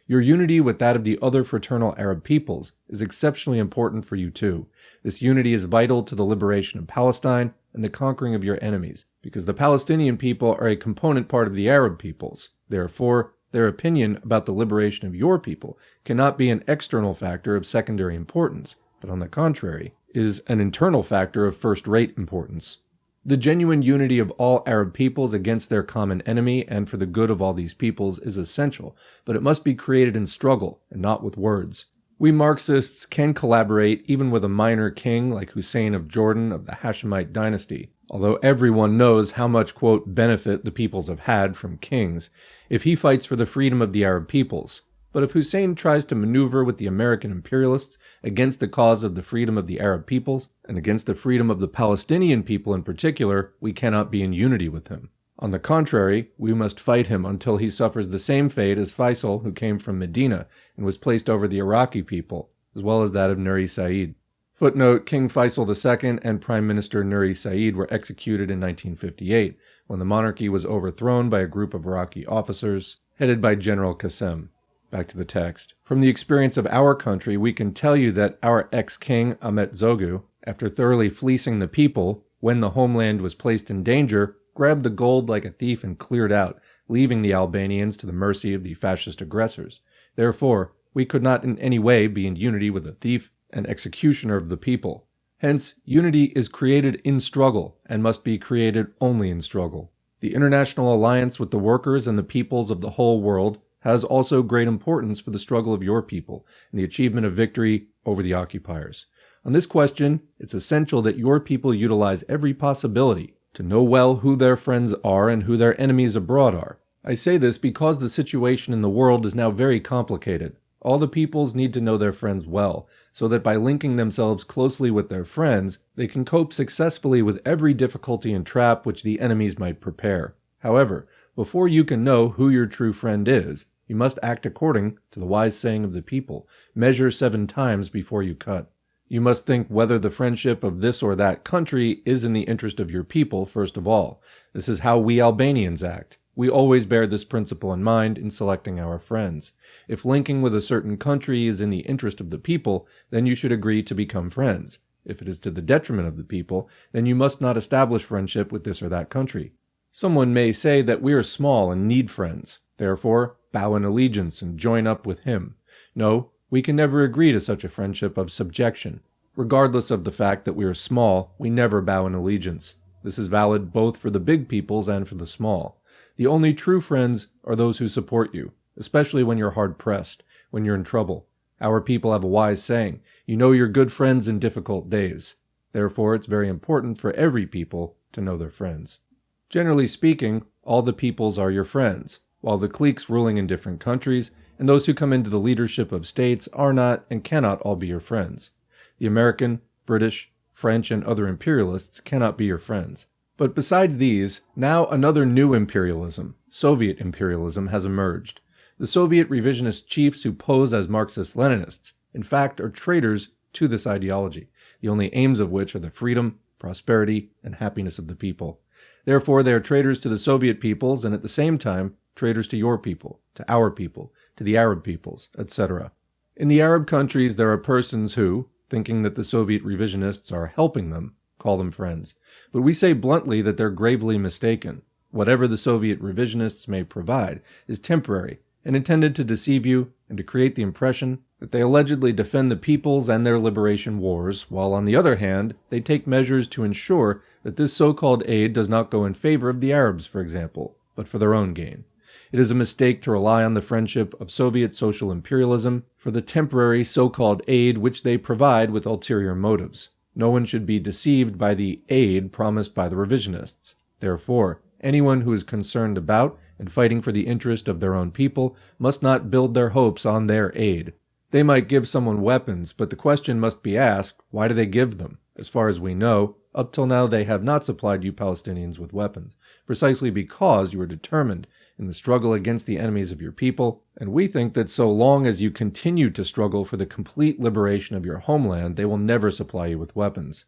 Your unity with that of the other fraternal Arab peoples is exceptionally important for you too. This unity is vital to the liberation of Palestine and the conquering of your enemies, because the Palestinian people are a component part of the Arab peoples. Therefore, their opinion about the liberation of your people cannot be an external factor of secondary importance, but on the contrary, is an internal factor of first-rate importance. The genuine unity of all Arab peoples against their common enemy and for the good of all these peoples is essential, but it must be created in struggle and not with words. We Marxists can collaborate even with a minor king like Hussein of Jordan of the Hashemite dynasty, although everyone knows how much, quote, benefit the peoples have had from kings, if he fights for the freedom of the Arab peoples. But if Hussein tries to maneuver with the American imperialists against the cause of the freedom of the Arab peoples, and against the freedom of the Palestinian people in particular, we cannot be in unity with him. On the contrary, we must fight him until he suffers the same fate as Faisal, who came from Medina and was placed over the Iraqi people, as well as that of Nuri Said. Footnote, King Faisal II and Prime Minister Nuri Said were executed in 1958, when the monarchy was overthrown by a group of Iraqi officers, headed by General Qasem. Back to the text. From the experience of our country, we can tell you that our ex-king, Ahmet Zogu, after thoroughly fleecing the people, when the homeland was placed in danger, grabbed the gold like a thief and cleared out, leaving the Albanians to the mercy of the fascist aggressors. Therefore, we could not in any way be in unity with a thief and executioner of the people. Hence, unity is created in struggle, and must be created only in struggle. The international alliance with the workers and the peoples of the whole world has also great importance for the struggle of your people and the achievement of victory over the occupiers. On this question, it's essential that your people utilize every possibility to know well who their friends are and who their enemies abroad are. I say this because the situation in the world is now very complicated. All the peoples need to know their friends well, so that by linking themselves closely with their friends, they can cope successfully with every difficulty and trap which the enemies might prepare. However, before you can know who your true friend is, you must act according to the wise saying of the people, measure 7 times before you cut. You must think whether the friendship of this or that country is in the interest of your people first of all. This is how we Albanians act. We always bear this principle in mind in selecting our friends. If linking with a certain country is in the interest of the people, then you should agree to become friends. If it is to the detriment of the people, then you must not establish friendship with this or that country. Someone may say that we are small and need friends. Therefore, bow in allegiance and join up with him. No, we can never agree to such a friendship of subjection. Regardless of the fact that we are small, we never bow in allegiance. This is valid both for the big peoples and for the small. The only true friends are those who support you. especially when you're hard-pressed, when you're in trouble. Our people have a wise saying, you know your good friends in difficult days. Therefore, it's very important for every people to know their friends. Generally speaking, all the peoples are your friends, while the cliques ruling in different countries and those who come into the leadership of states are not and cannot all be your friends. The American, British, French, and other imperialists cannot be your friends. But besides these, now another new imperialism, Soviet imperialism, has emerged. The Soviet revisionist chiefs who pose as Marxist-Leninists, in fact, are traitors to this ideology, the only aims of which are the freedom, prosperity, and happiness of the people. Therefore, they are traitors to the Soviet peoples and at the same time, traitors to your people, to our people, to the Arab peoples, etc. In the Arab countries, there are persons who, thinking that the Soviet revisionists are helping them, call them friends. But we say bluntly that they're gravely mistaken. Whatever the Soviet revisionists may provide is temporary and intended to deceive you and to create the impression that they allegedly defend the peoples and their liberation wars, while on the other hand, they take measures to ensure that this so-called aid does not go in favor of the Arabs, for example, but for their own gain. It is a mistake to rely on the friendship of Soviet social imperialism for the temporary so-called aid which they provide with ulterior motives. No one should be deceived by the aid promised by the revisionists. Therefore, anyone who is concerned about and fighting for the interest of their own people must not build their hopes on their aid. They might give someone weapons, but the question must be asked, why do they give them? As far as we know, up till now they have not supplied you Palestinians with weapons, precisely because you are determined in the struggle against the enemies of your people, and we think that so long as you continue to struggle for the complete liberation of your homeland, they will never supply you with weapons.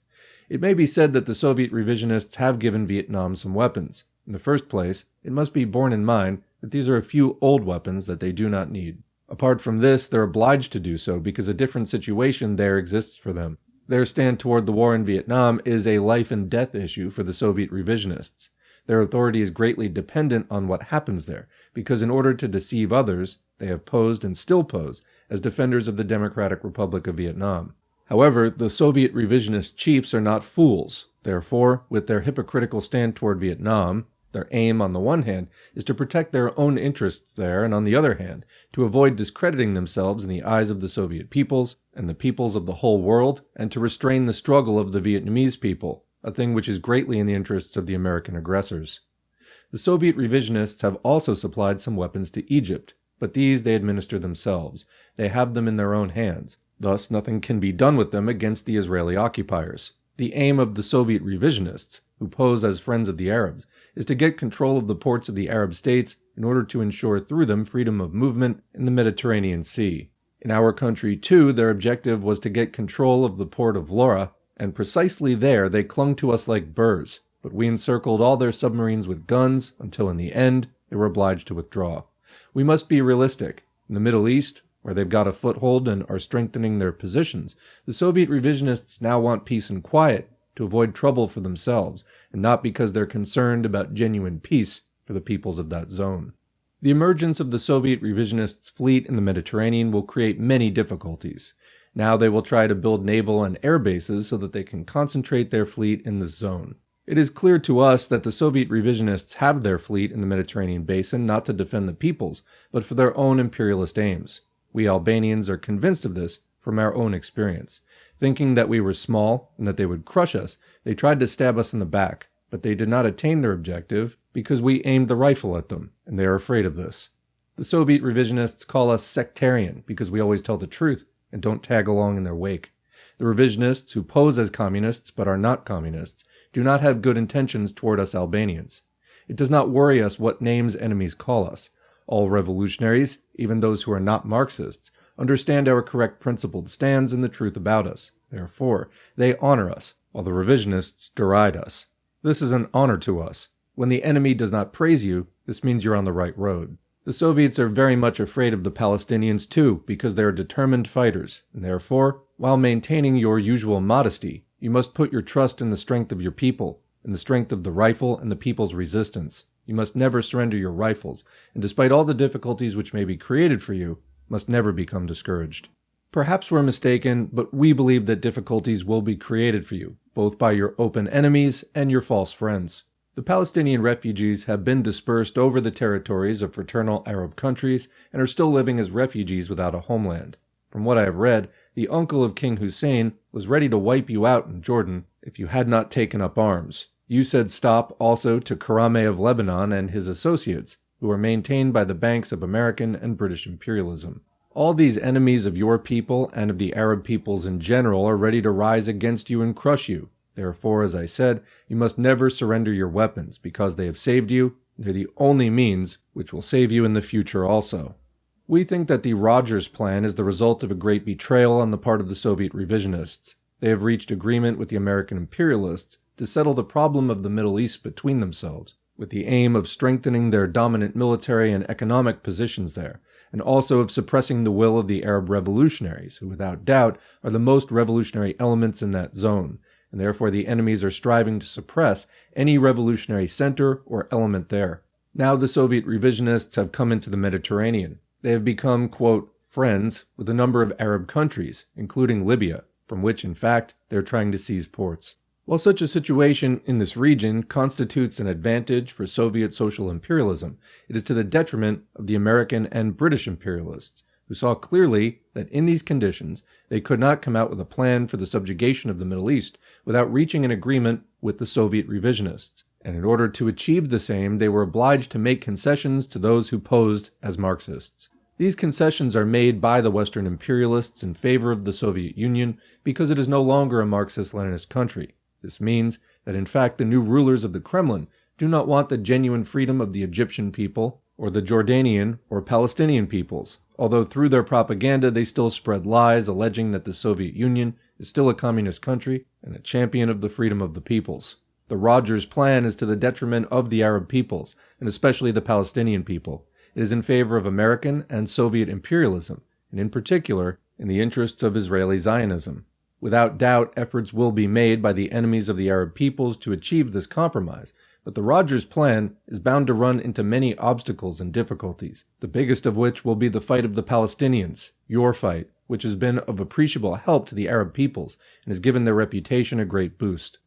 It may be said that the Soviet revisionists have given Vietnam some weapons. In the first place, it must be borne in mind that these are a few old weapons that they do not need. Apart from this, they're obliged to do so because a different situation there exists for them. Their stand toward the war in Vietnam is a life and death issue for the Soviet revisionists. Their authority is greatly dependent on what happens there, because in order to deceive others, they have posed and still pose as defenders of the Democratic Republic of Vietnam. However, the Soviet revisionist chiefs are not fools. Therefore, with their hypocritical stand toward Vietnam, their aim on the one hand is to protect their own interests there, and on the other hand, to avoid discrediting themselves in the eyes of the Soviet peoples and the peoples of the whole world, and to restrain the struggle of the Vietnamese people, a thing which is greatly in the interests of the American aggressors. The Soviet revisionists have also supplied some weapons to Egypt, but these they administer themselves. They have them in their own hands. Thus, nothing can be done with them against the Israeli occupiers. The aim of the Soviet revisionists, who pose as friends of the Arabs, is to get control of the ports of the Arab states in order to ensure through them freedom of movement in the Mediterranean Sea. In our country, too, their objective was to get control of the port of Lora, and precisely there they clung to us like burrs, but we encircled all their submarines with guns until in the end they were obliged to withdraw. We must be realistic. In the Middle East, where they've got a foothold and are strengthening their positions, the Soviet revisionists now want peace and quiet to avoid trouble for themselves, and not because they're concerned about genuine peace for the peoples of that zone. The emergence of the Soviet revisionists' fleet in the Mediterranean will create many difficulties. Now they will try to build naval and air bases so that they can concentrate their fleet in this zone. It is clear to us that the Soviet revisionists have their fleet in the Mediterranean basin not to defend the peoples, but for their own imperialist aims. We Albanians are convinced of this from our own experience. Thinking that we were small and that they would crush us, they tried to stab us in the back, but they did not attain their objective because we aimed the rifle at them, and they are afraid of this. The Soviet revisionists call us sectarian because we always tell the truth and don't tag along in their wake. The revisionists, who pose as communists but are not communists, do not have good intentions toward us Albanians. It does not worry us what names enemies call us. All revolutionaries, even those who are not Marxists, understand our correct principled stands and the truth about us. Therefore, they honor us, while the revisionists deride us. This is an honor to us. When the enemy does not praise you, this means you're on the right road. The Soviets are very much afraid of the Palestinians too, because they are determined fighters, and therefore, while maintaining your usual modesty, you must put your trust in the strength of your people, in the strength of the rifle and the people's resistance. You must never surrender your rifles, and despite all the difficulties which may be created for you, must never become discouraged. Perhaps we're mistaken, but we believe that difficulties will be created for you, both by your open enemies and your false friends. The Palestinian refugees have been dispersed over the territories of fraternal Arab countries and are still living as refugees without a homeland. From what I have read, the uncle of King Hussein was ready to wipe you out in Jordan if you had not taken up arms. You said stop also to Karame of Lebanon and his associates, who are maintained by the banks of American and British imperialism. All these enemies of your people and of the Arab peoples in general are ready to rise against you and crush you. Therefore, as I said, you must never surrender your weapons, because they have saved you. They're the only means which will save you in the future also. We think that the Rogers Plan is the result of a great betrayal on the part of the Soviet revisionists. They have reached agreement with the American imperialists to settle the problem of the Middle East between themselves, with the aim of strengthening their dominant military and economic positions there, and also of suppressing the will of the Arab revolutionaries, who without doubt are the most revolutionary elements in that zone, and therefore the enemies are striving to suppress any revolutionary center or element there. Now the Soviet revisionists have come into the Mediterranean. They have become, quote, friends with a number of Arab countries, including Libya, from which, in fact, they are trying to seize ports. While such a situation in this region constitutes an advantage for Soviet social imperialism, it is to the detriment of the American and British imperialists, who saw clearly that in these conditions they could not come out with a plan for the subjugation of the Middle East without reaching an agreement with the Soviet revisionists, and in order to achieve the same they were obliged to make concessions to those who posed as Marxists. These concessions are made by the Western imperialists in favor of the Soviet Union because it is no longer a Marxist-Leninist country. This means that in fact the new rulers of the Kremlin do not want the genuine freedom of the Egyptian people or the Jordanian or Palestinian peoples, although through their propaganda they still spread lies alleging that the Soviet Union is still a communist country and a champion of the freedom of the peoples. The Rogers Plan is to the detriment of the Arab peoples, and especially the Palestinian people. It is in favor of American and Soviet imperialism, and in particular, in the interests of Israeli Zionism. Without doubt, efforts will be made by the enemies of the Arab peoples to achieve this compromise, but the Rogers Plan is bound to run into many obstacles and difficulties, the biggest of which will be the fight of the Palestinians, your fight, which has been of appreciable help to the Arab peoples and has given their reputation a great boost.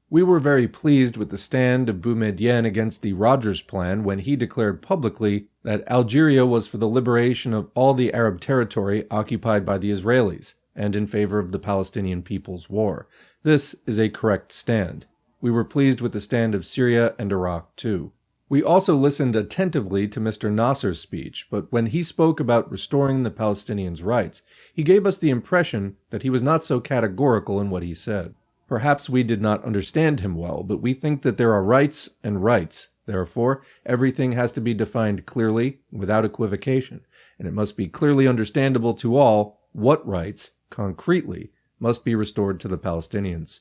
We were very pleased with the stand of Boumediene against the Rogers Plan when he declared publicly that Algeria was for the liberation of all the Arab territory occupied by the Israelis, and in favor of the Palestinian People's War. This is a correct stand. We were pleased with the stand of Syria and Iraq too. We also listened attentively to Mr. Nasser's speech, but when he spoke about restoring the Palestinians' rights, he gave us the impression that he was not so categorical in what he said. Perhaps we did not understand him well, but we think that there are rights and rights. Therefore, everything has to be defined clearly, without equivocation, and it must be clearly understandable to all what rights, concretely, must be restored to the Palestinians.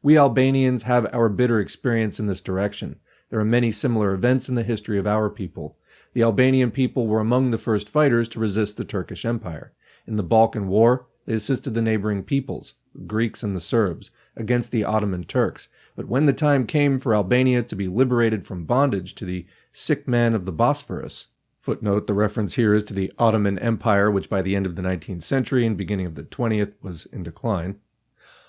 We Albanians have our bitter experience in this direction. There are many similar events in the history of our people. The Albanian people were among the first fighters to resist the Turkish Empire. In the Balkan War, they assisted the neighboring peoples, the Greeks and the Serbs, against the Ottoman Turks. But when the time came for Albania to be liberated from bondage to the sick man of the Bosphorus, footnote, the reference here is to the Ottoman Empire, which by the end of the 19th century and beginning of the 20th was in decline,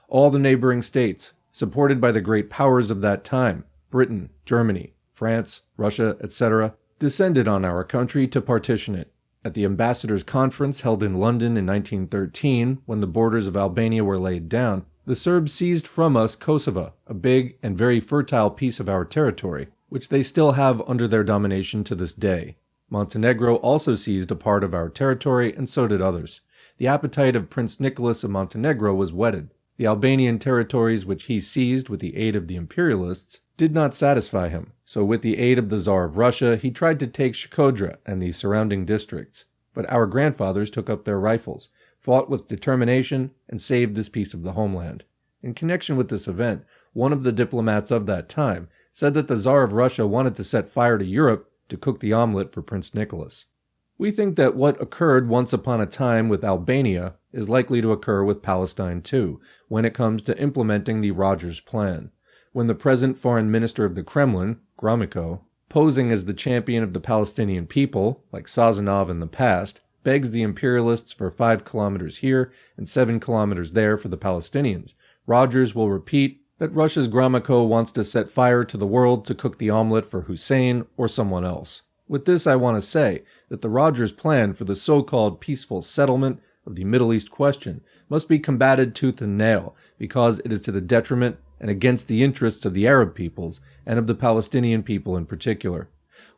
all the neighboring states, supported by the great powers of that time, Britain, Germany, France, Russia, etc., descended on our country to partition it. At the ambassadors' conference held in London in 1913, when the borders of Albania were laid down, the Serbs seized from us Kosovo, a big and very fertile piece of our territory, which they still have under their domination to this day. Montenegro also seized a part of our territory, and so did others. The appetite of Prince Nicholas of Montenegro was whetted. The Albanian territories which he seized with the aid of the imperialists did not satisfy him, so with the aid of the Tsar of Russia he tried to take Shkodra and the surrounding districts. But our grandfathers took up their rifles, fought with determination, and saved this piece of the homeland. In connection with this event, one of the diplomats of that time said that the Tsar of Russia wanted to set fire to Europe to cook the omelet for Prince Nicholas. We think that what occurred once upon a time with Albania is likely to occur with Palestine too, when it comes to implementing the Rogers Plan. When the present foreign minister of the Kremlin, Gromyko, posing as the champion of the Palestinian people, like Sazonov in the past, begs the imperialists for 5 kilometers here and 7 kilometers there for the Palestinians, Rogers will repeat that Russia's Gromyko wants to set fire to the world to cook the omelet for Hussein or someone else. With this, I want to say that the Rogers Plan for the so-called peaceful settlement of the Middle East question must be combated tooth and nail because it is to the detriment and against the interests of the Arab peoples and of the Palestinian people in particular.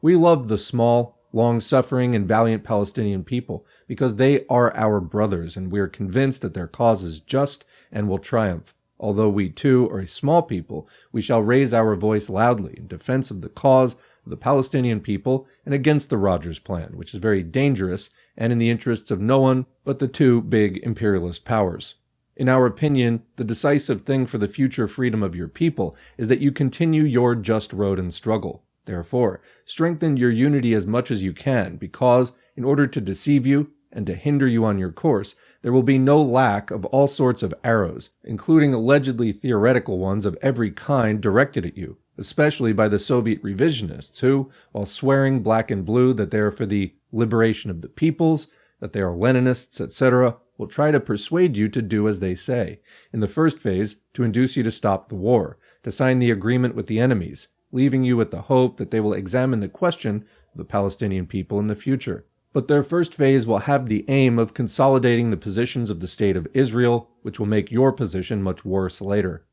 We love the small, long-suffering, and valiant Palestinian people because they are our brothers, and we are convinced that their cause is just and will triumph. Although we too are a small people, we shall raise our voice loudly in defense of the cause of the Palestinian people and against the Rogers Plan, which is very dangerous and in the interests of no one but the two big imperialist powers. In our opinion, the decisive thing for the future freedom of your people is that you continue your just road and struggle. Therefore, strengthen your unity as much as you can, because, in order to deceive you and to hinder you on your course, there will be no lack of all sorts of arrows, including allegedly theoretical ones of every kind directed at you, especially by the Soviet revisionists who, while swearing black and blue that they are for the liberation of the peoples, that they are Leninists, etc., will try to persuade you to do as they say. In the first phase, to induce you to stop the war, to sign the agreement with the enemies, leaving you with the hope that they will examine the question of the Palestinian people in the future. But their first phase will have the aim of consolidating the positions of the State of Israel, which will make your position much worse later.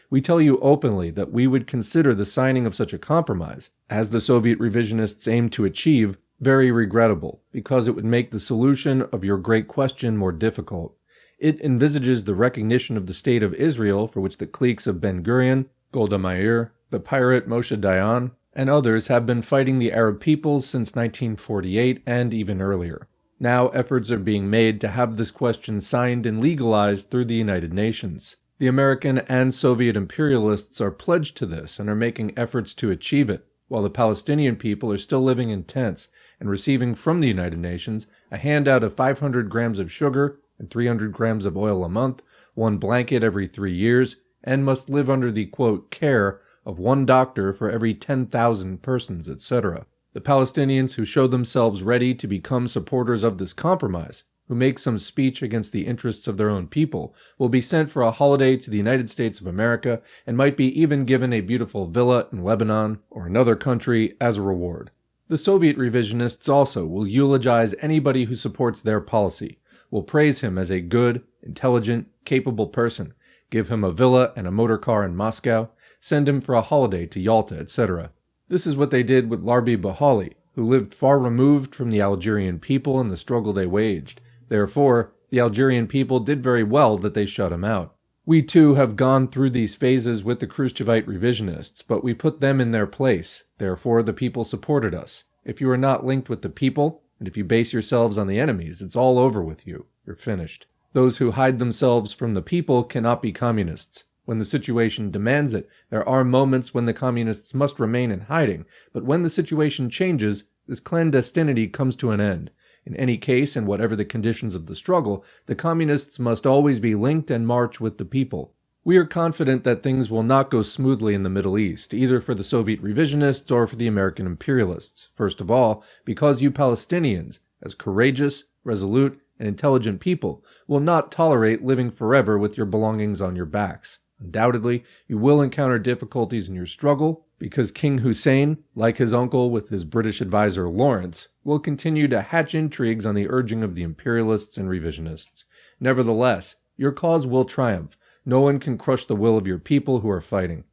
We tell you openly that we would consider the signing of such a compromise, as the Soviet revisionists aim to achieve, very regrettable, because it would make the solution of your great question more difficult. It envisages the recognition of the State of Israel, for which the cliques of Ben-Gurion, Golda Meir, the pirate Moshe Dayan, and others have been fighting the Arab peoples since 1948 and even earlier. Now efforts are being made to have this question signed and legalized through the United Nations. The American and Soviet imperialists are pledged to this and are making efforts to achieve it, while the Palestinian people are still living in tents and receiving from the United Nations a handout of 500 grams of sugar and 300 grams of oil a month, one blanket every 3 years, and must live under the, quote, care of one doctor for every 10,000 persons, etc. The Palestinians who show themselves ready to become supporters of this compromise, who make some speech against the interests of their own people, will be sent for a holiday to the United States of America and might be even given a beautiful villa in Lebanon or another country as a reward. The Soviet revisionists also will eulogize anybody who supports their policy, will praise him as a good, intelligent, capable person, give him a villa and a motor car in Moscow, send him for a holiday to Yalta, etc. This is what they did with Larbi Bahali, who lived far removed from the Algerian people in the struggle they waged. Therefore, the Algerian people did very well that they shut him out. We too have gone through these phases with the Khrushchevite revisionists, but we put them in their place. Therefore, the people supported us. If you are not linked with the people, and if you base yourselves on the enemies, it's all over with you. You're finished. Those who hide themselves from the people cannot be communists. When the situation demands it, there are moments when the communists must remain in hiding, but when the situation changes, this clandestinity comes to an end. In any case, and whatever the conditions of the struggle, the communists must always be linked and march with the people. We are confident that things will not go smoothly in the Middle East, either for the Soviet revisionists or for the American imperialists. First of all, because you Palestinians, as courageous, resolute, and intelligent people, will not tolerate living forever with your belongings on your backs. Undoubtedly, you will encounter difficulties in your struggle, because King Hussein, like his uncle with his British advisor Lawrence, will continue to hatch intrigues on the urging of the imperialists and revisionists. Nevertheless, your cause will triumph. No one can crush the will of your people who are fighting.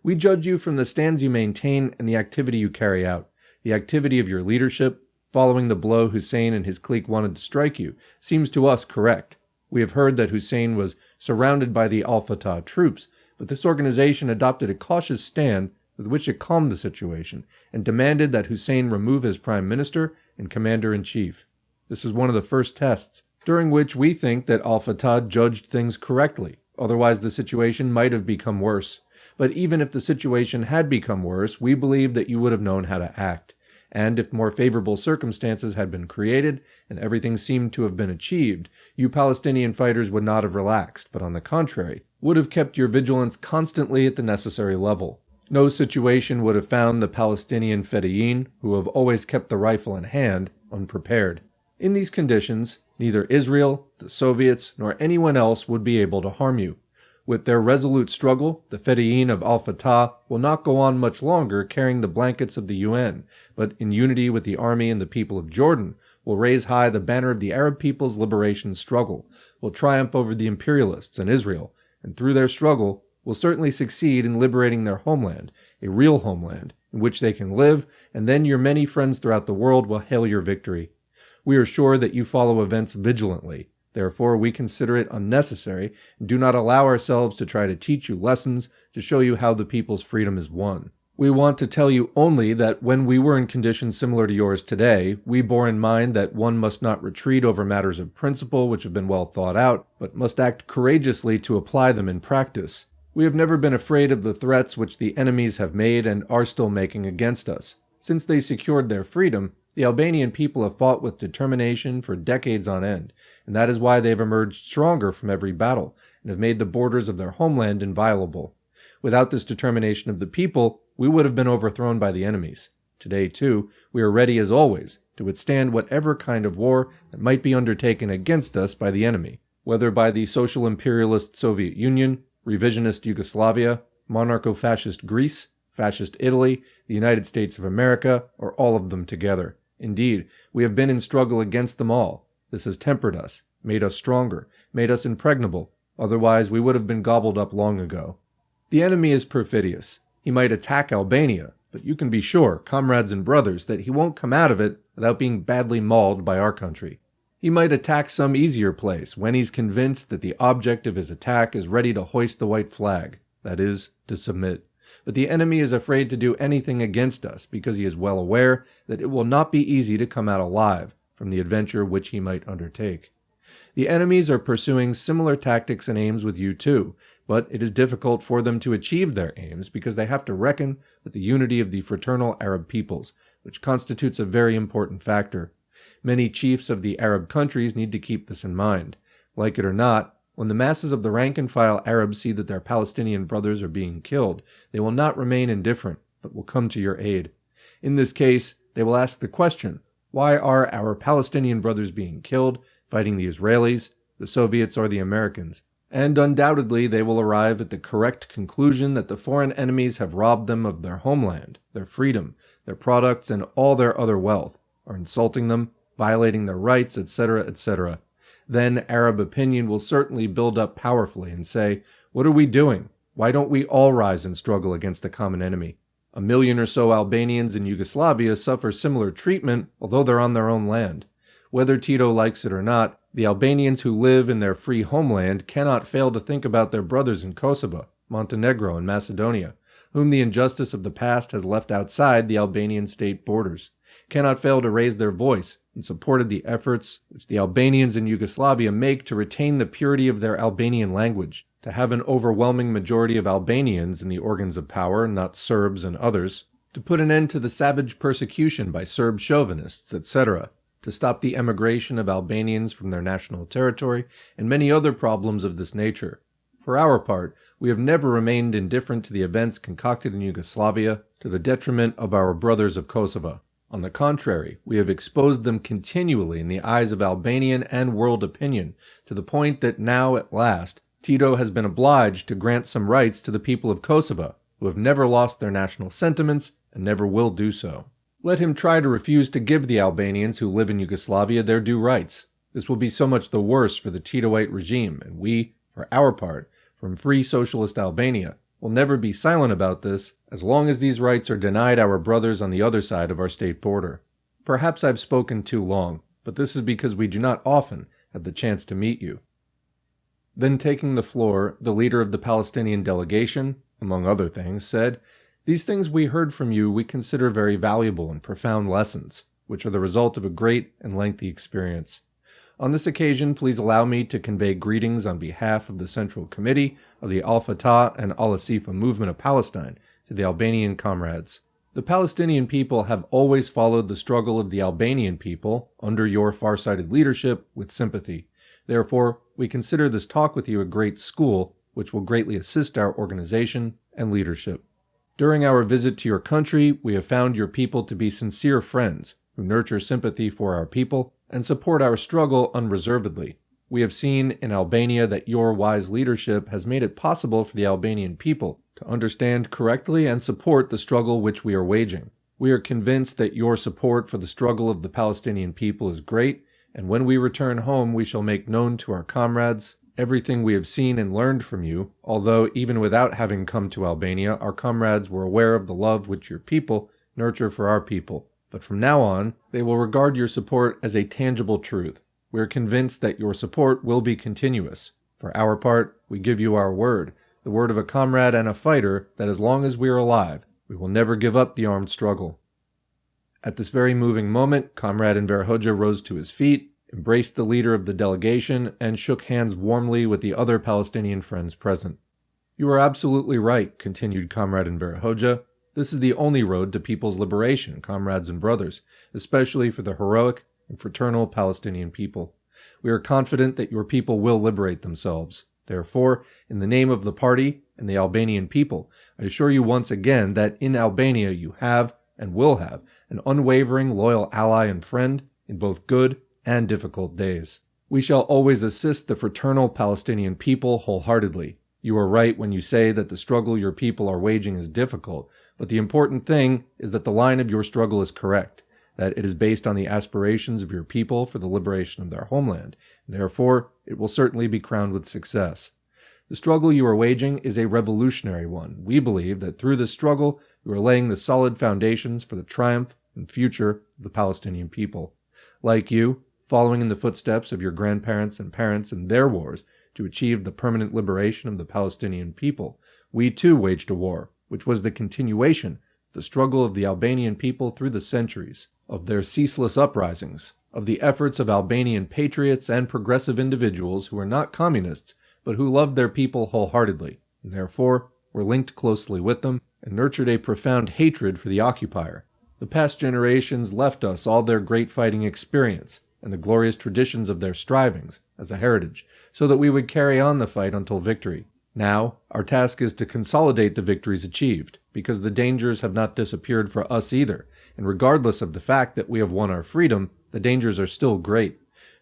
We judge you from the stands you maintain and the activity you carry out. The activity of your leadership, following the blow Hussein and his clique wanted to strike you, seems to us correct. We have heard that Hussein was surrounded by the Al-Fatah troops, but this organization adopted a cautious stand with which it calmed the situation and demanded that Hussein remove his prime minister and commander-in-chief. This was one of the first tests, during which we think that Al-Fatah judged things correctly. Otherwise, the situation might have become worse. But even if the situation had become worse, we believe that you would have known how to act. And if more favorable circumstances had been created and everything seemed to have been achieved, you Palestinian fighters would not have relaxed, but on the contrary, would have kept your vigilance constantly at the necessary level. No situation would have found the Palestinian Fedayeen, who have always kept the rifle in hand, unprepared. In these conditions, neither Israel, the Soviets, nor anyone else would be able to harm you. With their resolute struggle, the Fedayeen of Al-Fatah will not go on much longer carrying the blankets of the UN, but in unity with the army and the people of Jordan, will raise high the banner of the Arab people's liberation struggle, will triumph over the imperialists and Israel, and through their struggle, will certainly succeed in liberating their homeland, a real homeland, in which they can live, and then your many friends throughout the world will hail your victory. We are sure that you follow events vigilantly. Therefore, we consider it unnecessary and do not allow ourselves to try to teach you lessons to show you how the people's freedom is won. We want to tell you only that when we were in conditions similar to yours today, we bore in mind that one must not retreat over matters of principle which have been well thought out, but must act courageously to apply them in practice. We have never been afraid of the threats which the enemies have made and are still making against us. Since they secured their freedom, the Albanian people have fought with determination for decades on end, and that is why they have emerged stronger from every battle and have made the borders of their homeland inviolable. Without this determination of the people, we would have been overthrown by the enemies. Today, too, we are ready as always to withstand whatever kind of war that might be undertaken against us by the enemy, whether by the social imperialist Soviet Union, revisionist Yugoslavia, monarcho-fascist Greece, fascist Italy, the United States of America, or all of them together. Indeed, we have been in struggle against them all. This has tempered us, made us stronger, made us impregnable. Otherwise, we would have been gobbled up long ago. The enemy is perfidious. He might attack Albania, but you can be sure, comrades and brothers, that he won't come out of it without being badly mauled by our country. He might attack some easier place when he's convinced that the object of his attack is ready to hoist the white flag, that is, to submit. But the enemy is afraid to do anything against us because he is well aware that it will not be easy to come out alive from the adventure which he might undertake. The enemies are pursuing similar tactics and aims with you too, but it is difficult for them to achieve their aims because they have to reckon with the unity of the fraternal Arab peoples, which constitutes a very important factor. Many chiefs of the Arab countries need to keep this in mind. Like it or not, when the masses of the rank-and-file Arabs see that their Palestinian brothers are being killed, they will not remain indifferent, but will come to your aid. In this case, they will ask the question, why are our Palestinian brothers being killed, fighting the Israelis, the Soviets, or the Americans? And undoubtedly they will arrive at the correct conclusion that the foreign enemies have robbed them of their homeland, their freedom, their products, and all their other wealth, are insulting them, violating their rights, etc., etc. Then Arab opinion will certainly build up powerfully and say, what are we doing? Why don't we all rise and struggle against the common enemy? 1 million or so Albanians in Yugoslavia suffer similar treatment, although they're on their own land. Whether Tito likes it or not, the Albanians who live in their free homeland cannot fail to think about their brothers in Kosovo, Montenegro, and Macedonia, whom the injustice of the past has left outside the Albanian state borders, cannot fail to raise their voice in support of the efforts which the Albanians in Yugoslavia make to retain the purity of their Albanian language, to have an overwhelming majority of Albanians in the organs of power, not Serbs and others, to put an end to the savage persecution by Serb chauvinists, etc., to stop the emigration of Albanians from their national territory, and many other problems of this nature. For our part, we have never remained indifferent to the events concocted in Yugoslavia to the detriment of our brothers of Kosovo. On the contrary, we have exposed them continually in the eyes of Albanian and world opinion, to the point that now, at last, Tito has been obliged to grant some rights to the people of Kosovo, who have never lost their national sentiments and never will do so. Let him try to refuse to give the Albanians who live in Yugoslavia their due rights. This will be so much the worse for the Titoite regime, and we, for our part, from Free Socialist Albania, will never be silent about this as long as these rights are denied our brothers on the other side of our state border. Perhaps I've spoken too long, but this is because we do not often have the chance to meet you. Then taking the floor, the leader of the Palestinian delegation, among other things, said, "These things we heard from you we consider very valuable and profound lessons, which are the result of a great and lengthy experience. On this occasion, please allow me to convey greetings on behalf of the Central Committee of the Al-Fatah and Al-Asifa movement of Palestine to the Albanian comrades. The Palestinian people have always followed the struggle of the Albanian people, under your far-sighted leadership, with sympathy. Therefore, we consider this talk with you a great school, which will greatly assist our organization and leadership. During our visit to your country, we have found your people to be sincere friends, who nurture sympathy for our people and support our struggle unreservedly. We have seen in Albania that your wise leadership has made it possible for the Albanian people to understand correctly and support the struggle which we are waging. We are convinced that your support for the struggle of the Palestinian people is great, and when we return home we shall make known to our comrades everything we have seen and learned from you, although even without having come to Albania, our comrades were aware of the love which your people nurture for our people. But from now on, they will regard your support as a tangible truth. We are convinced that your support will be continuous. For our part, we give you our word, the word of a comrade and a fighter, that as long as we are alive, we will never give up the armed struggle. At this very moving moment, Comrade Enver Hoxha rose to his feet, embraced the leader of the delegation, and shook hands warmly with the other Palestinian friends present. You are absolutely right, continued Comrade Enver Hoxha. This is the only road to people's liberation, comrades and brothers, especially for the heroic and fraternal Palestinian people. We are confident that your people will liberate themselves. Therefore, in the name of the party and the Albanian people, I assure you once again that in Albania you have, and will have, an unwavering, loyal ally and friend in both good and difficult days. We shall always assist the fraternal Palestinian people wholeheartedly. You are right when you say that the struggle your people are waging is difficult, but the important thing is that the line of your struggle is correct, that it is based on the aspirations of your people for the liberation of their homeland, and therefore it will certainly be crowned with success. The struggle you are waging is a revolutionary one. We believe that through this struggle you are laying the solid foundations for the triumph and future of the Palestinian people. Like you, following in the footsteps of your grandparents and parents in their wars to achieve the permanent liberation of the Palestinian people, we too waged a war, which was the continuation of the struggle of the Albanian people through the centuries, of their ceaseless uprisings, of the efforts of Albanian patriots and progressive individuals who were not communists, but who loved their people wholeheartedly, and therefore were linked closely with them, and nurtured a profound hatred for the occupier. The past generations left us all their great fighting experience, and the glorious traditions of their strivings, as a heritage, so that we would carry on the fight until victory. Now, our task is to consolidate the victories achieved, because the dangers have not disappeared for us either, and regardless of the fact that we have won our freedom, the dangers are still great.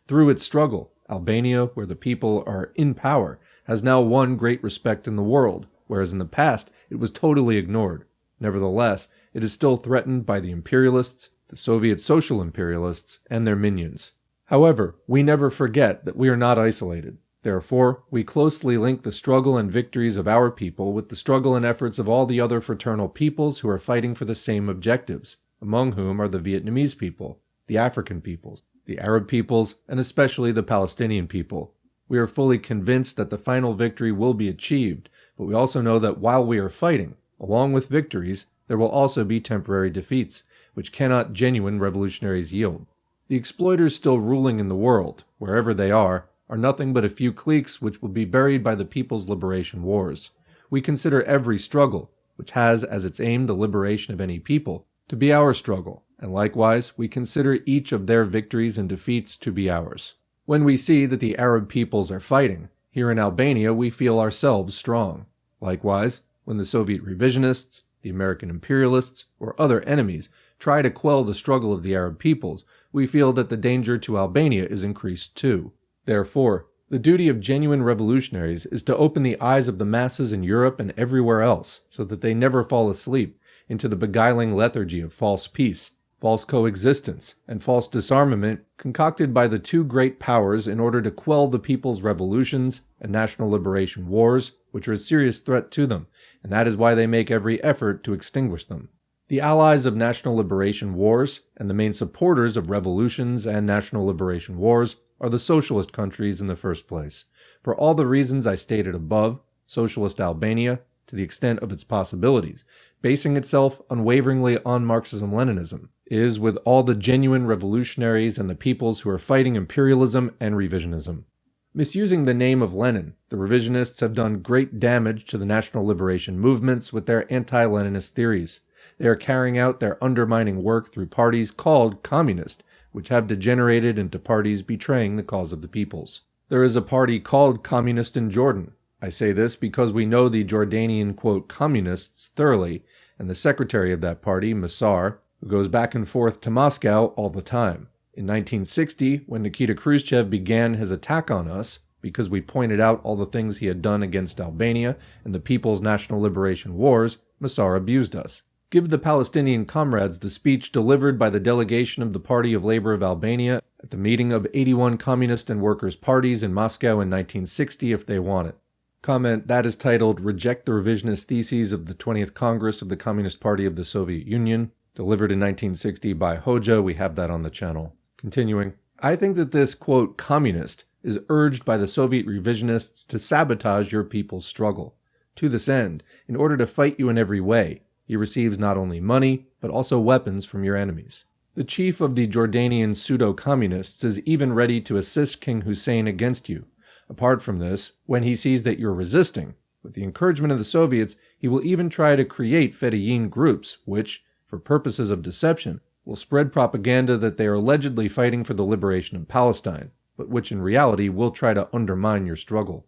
Through its struggle, Albania, where the people are in power, has now won great respect in the world, whereas in the past it was totally ignored. Nevertheless, it is still threatened by the imperialists, the Soviet social imperialists, and their minions. However, we never forget that we are not isolated. Therefore, we closely link the struggle and victories of our people with the struggle and efforts of all the other fraternal peoples who are fighting for the same objectives, among whom are the Vietnamese people, the African peoples, the Arab peoples, and especially the Palestinian people. We are fully convinced that the final victory will be achieved, but we also know that while we are fighting, along with victories, there will also be temporary defeats, which cannot genuine revolutionaries yield. The exploiters still ruling in the world, wherever they are nothing but a few cliques which will be buried by the people's liberation wars. We consider every struggle, which has as its aim the liberation of any people, to be our struggle, and likewise we consider each of their victories and defeats to be ours. When we see that the Arab peoples are fighting, here in Albania we feel ourselves strong. Likewise, when the Soviet revisionists, the American imperialists, or other enemies try to quell the struggle of the Arab peoples, we feel that the danger to Albania is increased too. Therefore, the duty of genuine revolutionaries is to open the eyes of the masses in Europe and everywhere else, so that they never fall asleep into the beguiling lethargy of false peace, false coexistence, and false disarmament concocted by the two great powers in order to quell the people's revolutions and national liberation wars, which are a serious threat to them, and that is why they make every effort to extinguish them. The allies of national liberation wars and the main supporters of revolutions and national liberation wars are the socialist countries in the first place. For all the reasons I stated above, socialist Albania, to the extent of its possibilities, basing itself unwaveringly on Marxism-Leninism, is with all the genuine revolutionaries and the peoples who are fighting imperialism and revisionism. Misusing the name of Lenin, the revisionists have done great damage to the national liberation movements with their anti-Leninist theories. They are carrying out their undermining work through parties called communist, which have degenerated into parties betraying the cause of the peoples. There is a party called Communist in Jordan. I say this because we know the Jordanian, quote, communists thoroughly, and the secretary of that party, NASSER, who goes back and forth to Moscow all the time. In 1960, when Nikita Khrushchev began his attack on us, because we pointed out all the things he had done against Albania and the People's National Liberation Wars, Massar abused us. Give the Palestinian comrades the speech delivered by the delegation of the Party of Labor of Albania at the meeting of 81 communist and workers' parties in Moscow in 1960 if they want it. Comment that is titled Reject the Revisionist Theses of the 20th Congress of the Communist Party of the Soviet Union, delivered in 1960 by Hoxha. We have that on the channel. Continuing, I think that this, quote, communist is urged by the Soviet revisionists to sabotage your people's struggle. To this end, in order to fight you in every way, he receives not only money, but also weapons from your enemies. The chief of the Jordanian pseudo-communists is even ready to assist King Hussein against you. Apart from this, when he sees that you're resisting, with the encouragement of the Soviets, he will even try to create Fedayeen groups, which, for purposes of deception, will spread propaganda that they are allegedly fighting for the liberation of Palestine, but which in reality will try to undermine your struggle.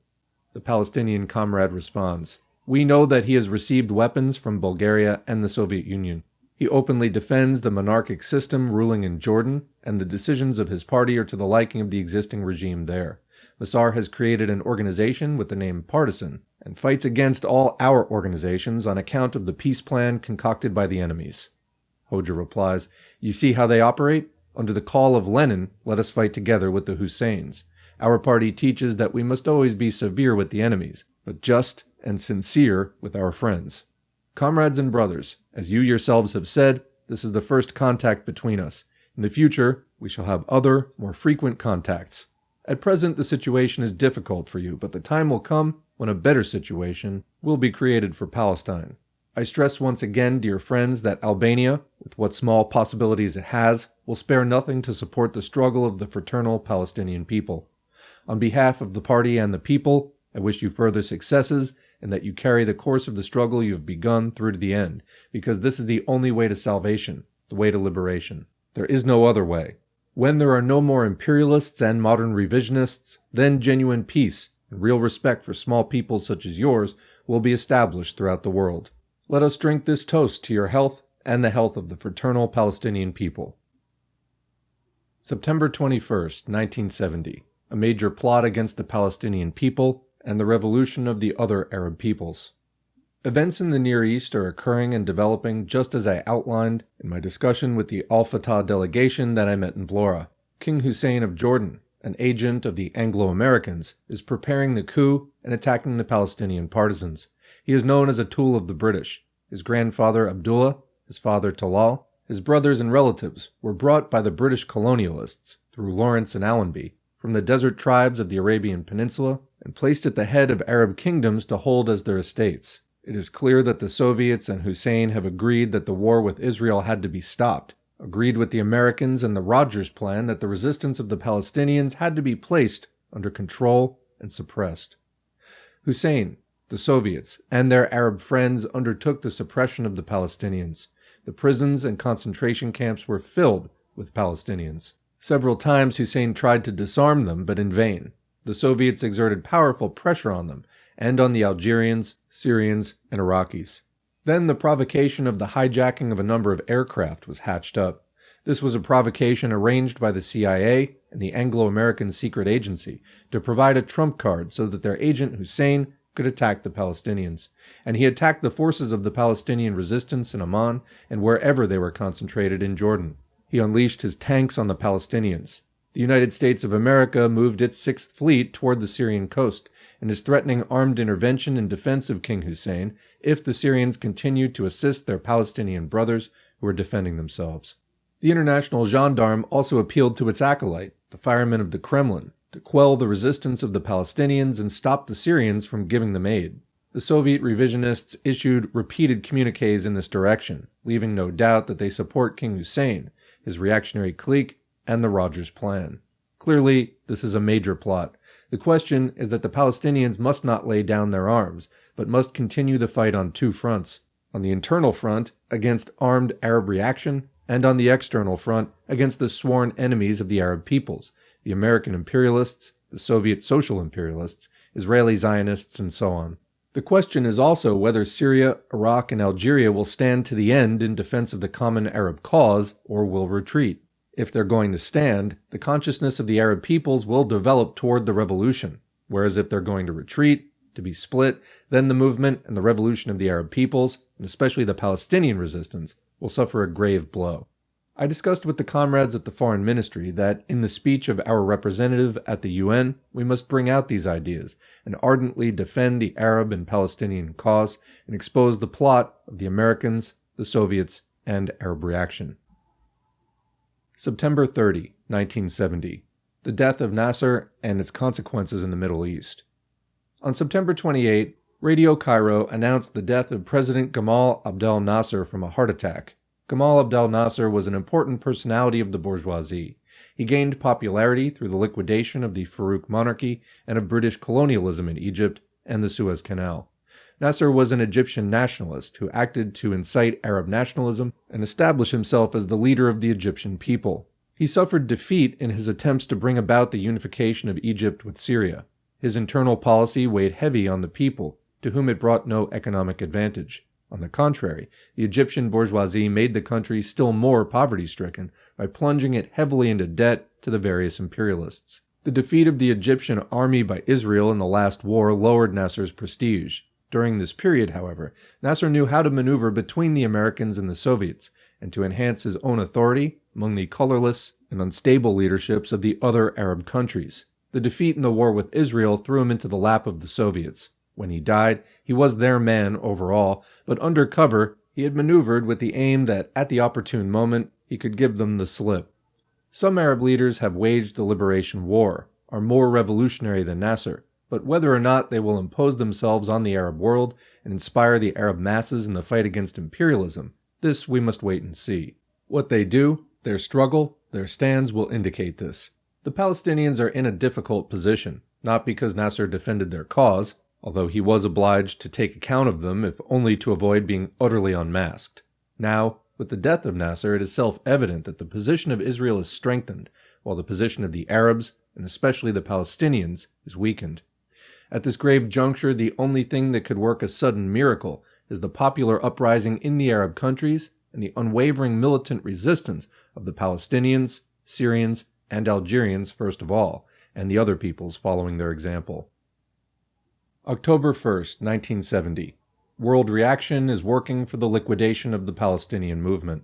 The Palestinian comrade responds, we know that he has received weapons from Bulgaria and the Soviet Union. He openly defends the monarchic system ruling in Jordan, and the decisions of his party are to the liking of the existing regime there. Massar has created an organization with the name Partisan, and fights against all our organizations on account of the peace plan concocted by the enemies. Hoxha replies, you see how they operate? Under the call of Lenin, let us fight together with the Husseins. Our party teaches that we must always be severe with the enemies, but just and sincere with our friends. Comrades and brothers, as you yourselves have said, this is the first contact between us. In the future, we shall have other, more frequent contacts. At present, the situation is difficult for you, but the time will come when a better situation will be created for Palestine. I stress once again, dear friends, that Albania, with what small possibilities it has, will spare nothing to support the struggle of the fraternal Palestinian people. On behalf of the party and the people, I wish you further successes, and that you carry the course of the struggle you have begun through to the end, because this is the only way to salvation, the way to liberation. There is no other way. When there are no more imperialists and modern revisionists, then genuine peace and real respect for small peoples such as yours will be established throughout the world. Let us drink this toast to your health and the health of the fraternal Palestinian people. September 21st, 1970. A major plot against the Palestinian people and the revolution of the other Arab peoples. Events in the Near East are occurring and developing just as I outlined in my discussion with the Al-Fatah delegation that I met in Vlora. King Hussein of Jordan, an agent of the Anglo-Americans, is preparing the coup and attacking the Palestinian partisans. He is known as a tool of the British. His grandfather Abdullah, his father Talal, his brothers and relatives were brought by the British colonialists, through Lawrence and Allenby, from the desert tribes of the Arabian Peninsula and placed at the head of Arab kingdoms to hold as their estates. It is clear that the Soviets and Hussein have agreed that the war with Israel had to be stopped, agreed with the Americans and the Rogers Plan that the resistance of the Palestinians had to be placed under control and suppressed. Hussein, the Soviets, and their Arab friends undertook the suppression of the Palestinians. The prisons and concentration camps were filled with Palestinians. Several times Hussein tried to disarm them, but in vain. The Soviets exerted powerful pressure on them, and on the Algerians, Syrians, and Iraqis. Then the provocation of the hijacking of a number of aircraft was hatched up. This was a provocation arranged by the CIA and the Anglo-American Secret Agency to provide a trump card so that their agent Hussein could attack the Palestinians. And he attacked the forces of the Palestinian resistance in Amman and wherever they were concentrated in Jordan. He unleashed his tanks on the Palestinians. The United States of America moved its 6th Fleet toward the Syrian coast and is threatening armed intervention in defense of King Hussein if the Syrians continue to assist their Palestinian brothers who are defending themselves. The international gendarme also appealed to its acolyte, the firemen of the Kremlin, to quell the resistance of the Palestinians and stop the Syrians from giving them aid. The Soviet revisionists issued repeated communiques in this direction, leaving no doubt that they support King Hussein, his reactionary clique, and the Rogers Plan. Clearly, this is a major plot. The question is that the Palestinians must not lay down their arms, but must continue the fight on two fronts. On the internal front, against armed Arab reaction, and on the external front, against the sworn enemies of the Arab peoples, the American imperialists, the Soviet social imperialists, Israeli Zionists, and so on. The question is also whether Syria, Iraq, and Algeria will stand to the end in defense of the common Arab cause, or will retreat. If they're going to stand, the consciousness of the Arab peoples will develop toward the revolution, whereas if they're going to retreat, to be split, then the movement and the revolution of the Arab peoples, and especially the Palestinian resistance, will suffer a grave blow. I discussed with the comrades at the Foreign Ministry that in the speech of our representative at the UN, we must bring out these ideas and ardently defend the Arab and Palestinian cause and expose the plot of the Americans, the Soviets, and Arab reaction. September 30, 1970. The death of Nasser and its consequences in the Middle East. On September 28, Radio Cairo announced the death of President Gamal Abdel Nasser from a heart attack. Gamal Abdel Nasser was an important personality of the bourgeoisie. He gained popularity through the liquidation of the Farouk monarchy and of British colonialism in Egypt and the Suez Canal. Nasser was an Egyptian nationalist who acted to incite Arab nationalism and establish himself as the leader of the Egyptian people. He suffered defeat in his attempts to bring about the unification of Egypt with Syria. His internal policy weighed heavy on the people, to whom it brought no economic advantage. On the contrary, the Egyptian bourgeoisie made the country still more poverty-stricken by plunging it heavily into debt to the various imperialists. The defeat of the Egyptian army by Israel in the last war lowered Nasser's prestige. During this period, however, Nasser knew how to maneuver between the Americans and the Soviets, and to enhance his own authority among the colorless and unstable leaderships of the other Arab countries. The defeat in the war with Israel threw him into the lap of the Soviets. When he died, he was their man overall, but under cover, he had maneuvered with the aim that, at the opportune moment, he could give them the slip. Some Arab leaders have waged the liberation war, are more revolutionary than Nasser, but whether or not they will impose themselves on the Arab world and inspire the Arab masses in the fight against imperialism, this we must wait and see. What they do, their struggle, their stands will indicate this. The Palestinians are in a difficult position, not because Nasser defended their cause, although he was obliged to take account of them if only to avoid being utterly unmasked. Now, with the death of Nasser, it is self-evident that the position of Israel is strengthened, while the position of the Arabs, and especially the Palestinians, is weakened. At this grave juncture, the only thing that could work a sudden miracle is the popular uprising in the Arab countries and the unwavering militant resistance of the Palestinians, Syrians, and Algerians first of all, and the other peoples following their example. October 1st, 1970. World reaction is working for the liquidation of the Palestinian movement.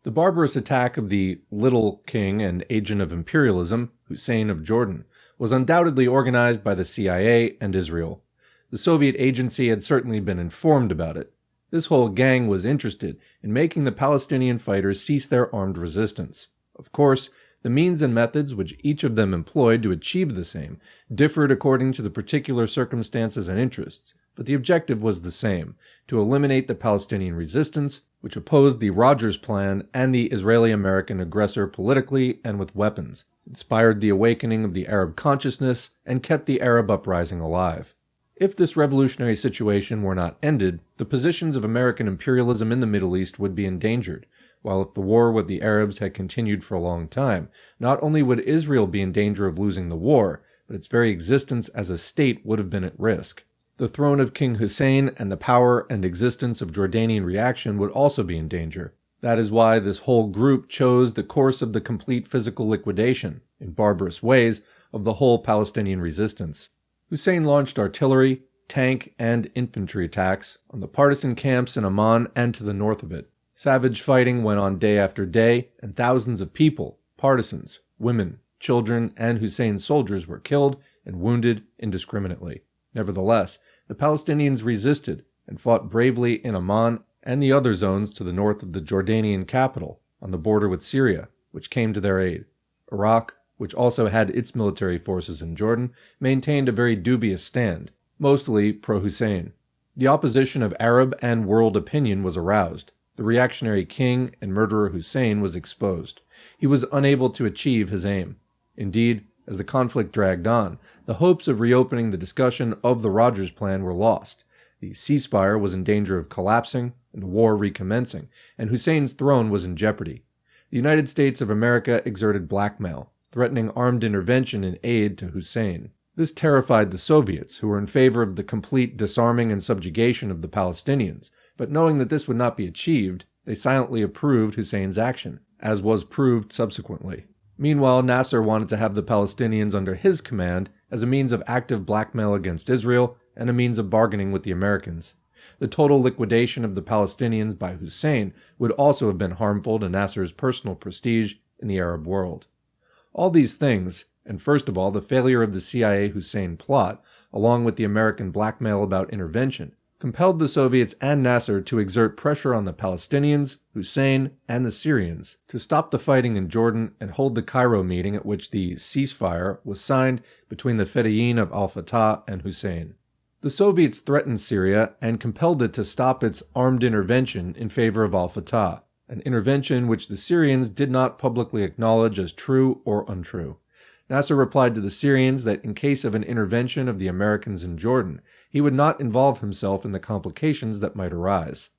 The barbarous attack of the Little King and agent of imperialism, Hussein of Jordan, was undoubtedly organized by the CIA and Israel. The Soviet agency had certainly been informed about it. This whole gang was interested in making the Palestinian fighters cease their armed resistance. Of course, the means and methods which each of them employed to achieve the same differed according to the particular circumstances and interests, but the objective was the same: to eliminate the Palestinian resistance, which opposed the Rogers Plan and the Israeli-American aggressor politically and with weapons, inspired the awakening of the Arab consciousness, and kept the Arab uprising alive. If this revolutionary situation were not ended, the positions of American imperialism in the Middle East would be endangered, while if the war with the Arabs had continued for a long time, not only would Israel be in danger of losing the war, but its very existence as a state would have been at risk. The throne of King Hussein and the power and existence of Jordanian reaction would also be in danger. That is why this whole group chose the course of the complete physical liquidation, in barbarous ways, of the whole Palestinian resistance. Hussein launched artillery, tank, and infantry attacks on the partisan camps in Amman and to the north of it. Savage fighting went on day after day, and thousands of people, partisans, women, children, and Hussein's soldiers were killed and wounded indiscriminately. Nevertheless, the Palestinians resisted and fought bravely in Amman and the other zones to the north of the Jordanian capital, on the border with Syria, which came to their aid. Iraq, which also had its military forces in Jordan, maintained a very dubious stand, mostly pro-Hussein. The opposition of Arab and world opinion was aroused. The reactionary king and murderer Hussein was exposed. He was unable to achieve his aim. Indeed, as the conflict dragged on, the hopes of reopening the discussion of the Rogers Plan were lost. The ceasefire was in danger of collapsing and the war recommencing, and Hussein's throne was in jeopardy. The United States of America exerted blackmail, threatening armed intervention in aid to Hussein. This terrified the Soviets, who were in favor of the complete disarming and subjugation of the Palestinians, but knowing that this would not be achieved, They silently approved Hussein's action, as was proved subsequently. Meanwhile, Nasser wanted to have the Palestinians under his command as a means of active blackmail against Israel and a means of bargaining with the Americans. The total liquidation of the Palestinians by Hussein would also have been harmful to Nasser's personal prestige in the Arab world. All these things, and first of all the failure of the CIA-Hussein plot, along with the American blackmail about intervention, compelled the Soviets and Nasser to exert pressure on the Palestinians, Hussein, and the Syrians to stop the fighting in Jordan and hold the Cairo meeting at which the ceasefire was signed between the Fedayeen of Al-Fatah and Hussein. The Soviets threatened Syria and compelled it to stop its armed intervention in favor of Al-Fatah, an intervention which the Syrians did not publicly acknowledge as true or untrue. Nasser replied to the Syrians that in case of an intervention of the Americans in Jordan, he would not involve himself in the complications that might arise.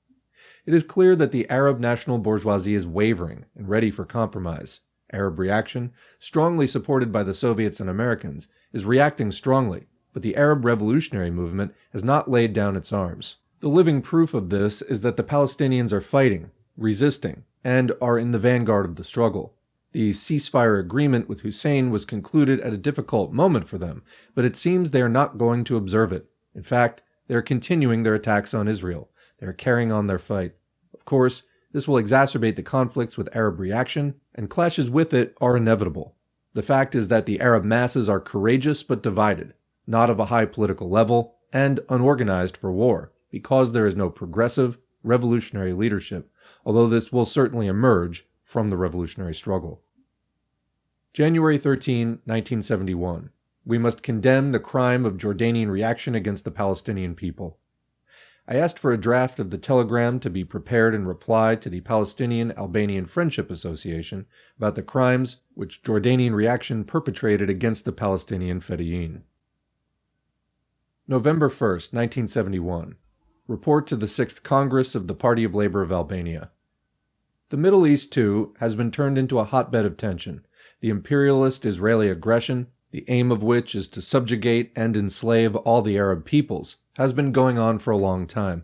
It is clear that the Arab national bourgeoisie is wavering and ready for compromise. Arab reaction, strongly supported by the Soviets and Americans, is reacting strongly, but the Arab revolutionary movement has not laid down its arms. The living proof of this is that the Palestinians are fighting, resisting, and are in the vanguard of the struggle. The ceasefire agreement with Hussein was concluded at a difficult moment for them, but it seems they are not going to observe it. In fact, they are continuing their attacks on Israel. They are carrying on their fight. Of course, this will exacerbate the conflicts with Arab reaction, and clashes with it are inevitable. The fact is that the Arab masses are courageous but divided, not of a high political level, and unorganized for war, because there is no progressive, revolutionary leadership, although this will certainly emerge from the revolutionary struggle. January 13, 1971. We must condemn the crime of Jordanian reaction against the Palestinian people. I asked for a draft of the telegram to be prepared in reply to the Palestinian-Albanian Friendship Association about the crimes which Jordanian reaction perpetrated against the Palestinian Fedayeen. November 1, 1971. Report to the 6th Congress of the Party of Labor of Albania. The Middle East, too, has been turned into a hotbed of tension. The imperialist Israeli aggression, the aim of which is to subjugate and enslave all the Arab peoples, has been going on for a long time.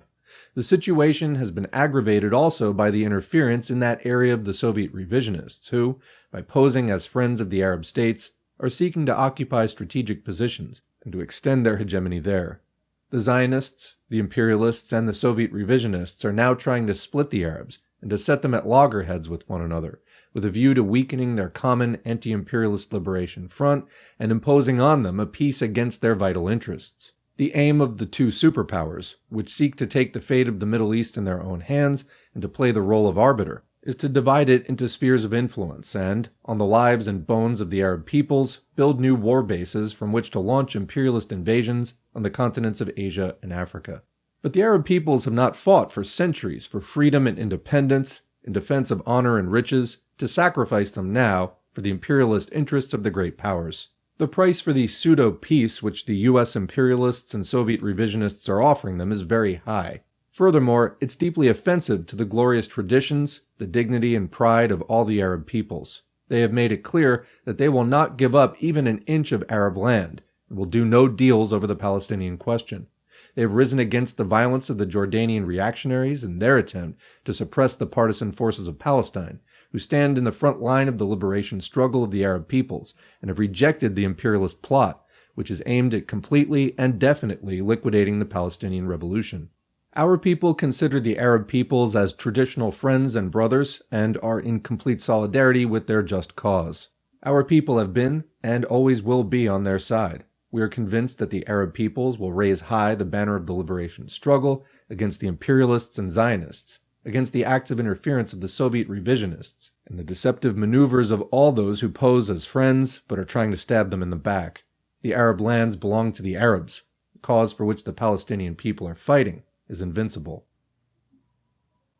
The situation has been aggravated also by the interference in that area of the Soviet revisionists who, by posing as friends of the Arab states, are seeking to occupy strategic positions and to extend their hegemony there. The Zionists, the imperialists, and the Soviet revisionists are now trying to split the Arabs and to set them at loggerheads with one another, with a view to weakening their common anti-imperialist liberation front and imposing on them a peace against their vital interests. The aim of the two superpowers, which seek to take the fate of the Middle East in their own hands and to play the role of arbiter, is to divide it into spheres of influence and, on the lives and bones of the Arab peoples, build new war bases from which to launch imperialist invasions on the continents of Asia and Africa. But the Arab peoples have not fought for centuries for freedom and independence, in defense of honor and riches, to sacrifice them now for the imperialist interests of the great powers. The price for the pseudo-peace which the US imperialists and Soviet revisionists are offering them is very high. Furthermore, it's deeply offensive to the glorious traditions, the dignity and pride of all the Arab peoples. They have made it clear that they will not give up even an inch of Arab land, and will do no deals over the Palestinian question. They have risen against the violence of the Jordanian reactionaries in their attempt to suppress the partisan forces of Palestine, who stand in the front line of the liberation struggle of the Arab peoples, and have rejected the imperialist plot, which is aimed at completely and definitely liquidating the Palestinian revolution. Our people consider the Arab peoples as traditional friends and brothers, and are in complete solidarity with their just cause. Our people have been, and always will be, on their side. We are convinced that the Arab peoples will raise high the banner of the liberation struggle against the imperialists and Zionists, against the active interference of the Soviet revisionists, and the deceptive maneuvers of all those who pose as friends but are trying to stab them in the back. The Arab lands belong to the Arabs. The cause for which the Palestinian people are fighting is invincible.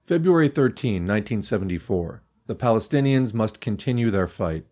February 13, 1974. The Palestinians must continue their fight.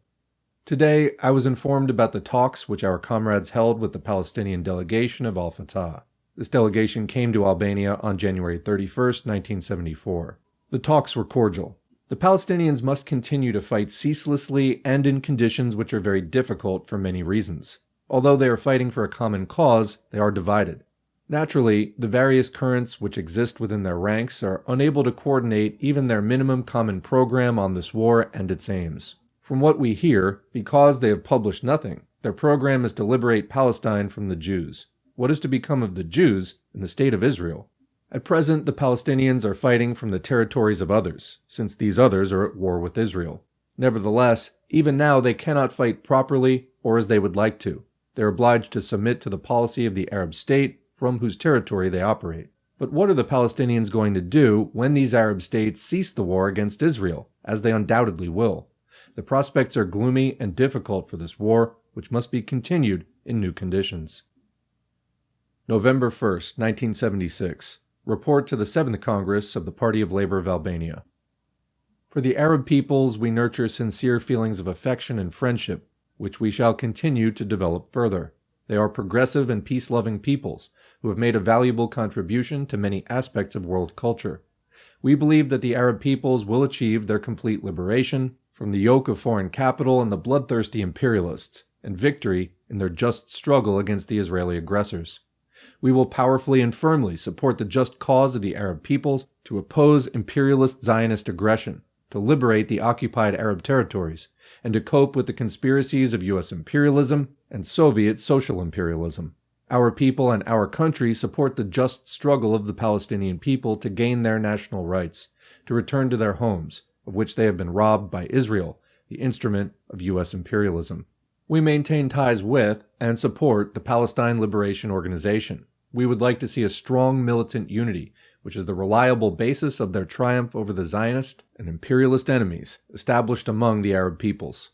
Today, I was informed about the talks which our comrades held with the Palestinian delegation of Al-Fatah. This delegation came to Albania on January 31, 1974. The talks were cordial. The Palestinians must continue to fight ceaselessly and in conditions which are very difficult for many reasons. Although they are fighting for a common cause, they are divided. Naturally, the various currents which exist within their ranks are unable to coordinate even their minimum common program on this war and its aims. From what we hear, because they have published nothing, their program is to liberate Palestine from the Jews. What is to become of the Jews in the State of Israel? At present, the Palestinians are fighting from the territories of others, since these others are at war with Israel. Nevertheless, even now they cannot fight properly or as they would like to. They are obliged to submit to the policy of the Arab state from whose territory they operate. But what are the Palestinians going to do when these Arab states cease the war against Israel, as they undoubtedly will? The prospects are gloomy and difficult for this war, which must be continued in new conditions. November 1st, 1976. Report to the 7th Congress of the Party of Labor of Albania. For the Arab peoples, we nurture sincere feelings of affection and friendship, which we shall continue to develop further. They are progressive and peace-loving peoples who have made a valuable contribution to many aspects of world culture. We believe that the Arab peoples will achieve their complete liberation from the yoke of foreign capital and the bloodthirsty imperialists, and victory in their just struggle against the Israeli aggressors. We will powerfully and firmly support the just cause of the Arab peoples to oppose imperialist Zionist aggression, to liberate the occupied Arab territories, and to cope with the conspiracies of U.S. imperialism and Soviet social imperialism. Our people and our country support the just struggle of the Palestinian people to gain their national rights, to return to their homes, of which they have been robbed by Israel, the instrument of U.S. imperialism. We maintain ties with and support the Palestine Liberation Organization. We would like to see a strong militant unity, which is the reliable basis of their triumph over the Zionist and imperialist enemies established among the Arab peoples.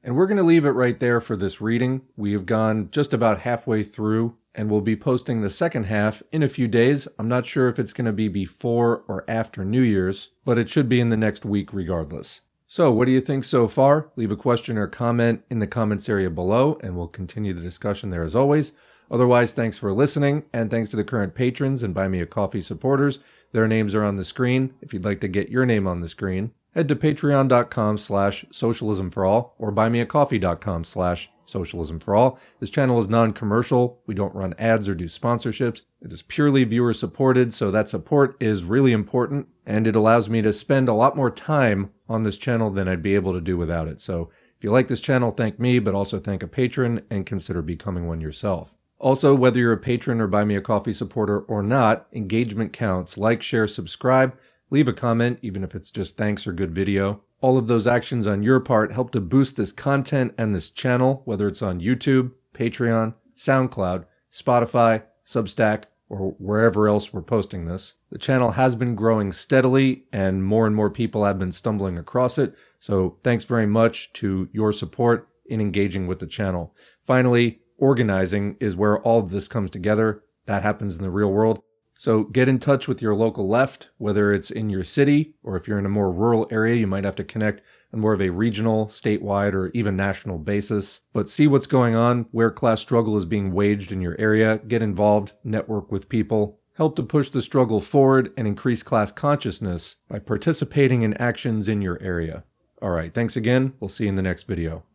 And we're going to leave it right there for this reading. We have gone just about halfway through, and we'll be posting the second half in a few days. I'm not sure if it's going to be before or after New Year's, but it should be in the next week regardless. So, what do you think so far? Leave a question or comment in the comments area below, and we'll continue the discussion there as always. Otherwise, thanks for listening, and thanks to the current patrons and Buy Me a Coffee supporters. Their names are on the screen. If you'd like to get your name on the screen, head to patreon.com/socialismforall or buymeacoffee.com/socialismforall. This channel is non-commercial. We don't run ads or do sponsorships. It is purely viewer supported, so that support is really important, and it allows me to spend a lot more time on this channel than I'd be able to do without it. So if you like this channel, thank me, but also thank a patron and consider becoming one yourself. Also, whether you're a patron or Buy Me a Coffee supporter or not, engagement counts. Like, share, subscribe, leave a comment, even if it's just thanks or good video. All of those actions on your part help to boost this content and this channel, whether it's on YouTube, Patreon, SoundCloud, Spotify, Substack, or wherever else we're posting this. The channel has been growing steadily, and more people have been stumbling across it, so thanks very much to your support in engaging with the channel. Finally, organizing is where all of this comes together. That happens in the real world. So get in touch with your local left, whether it's in your city, or if you're in a more rural area, you might have to connect on more of a regional, statewide, or even national basis. But see what's going on, where class struggle is being waged in your area, get involved, network with people, help to push the struggle forward, and increase class consciousness by participating in actions in your area. All right, thanks again. We'll see you in the next video.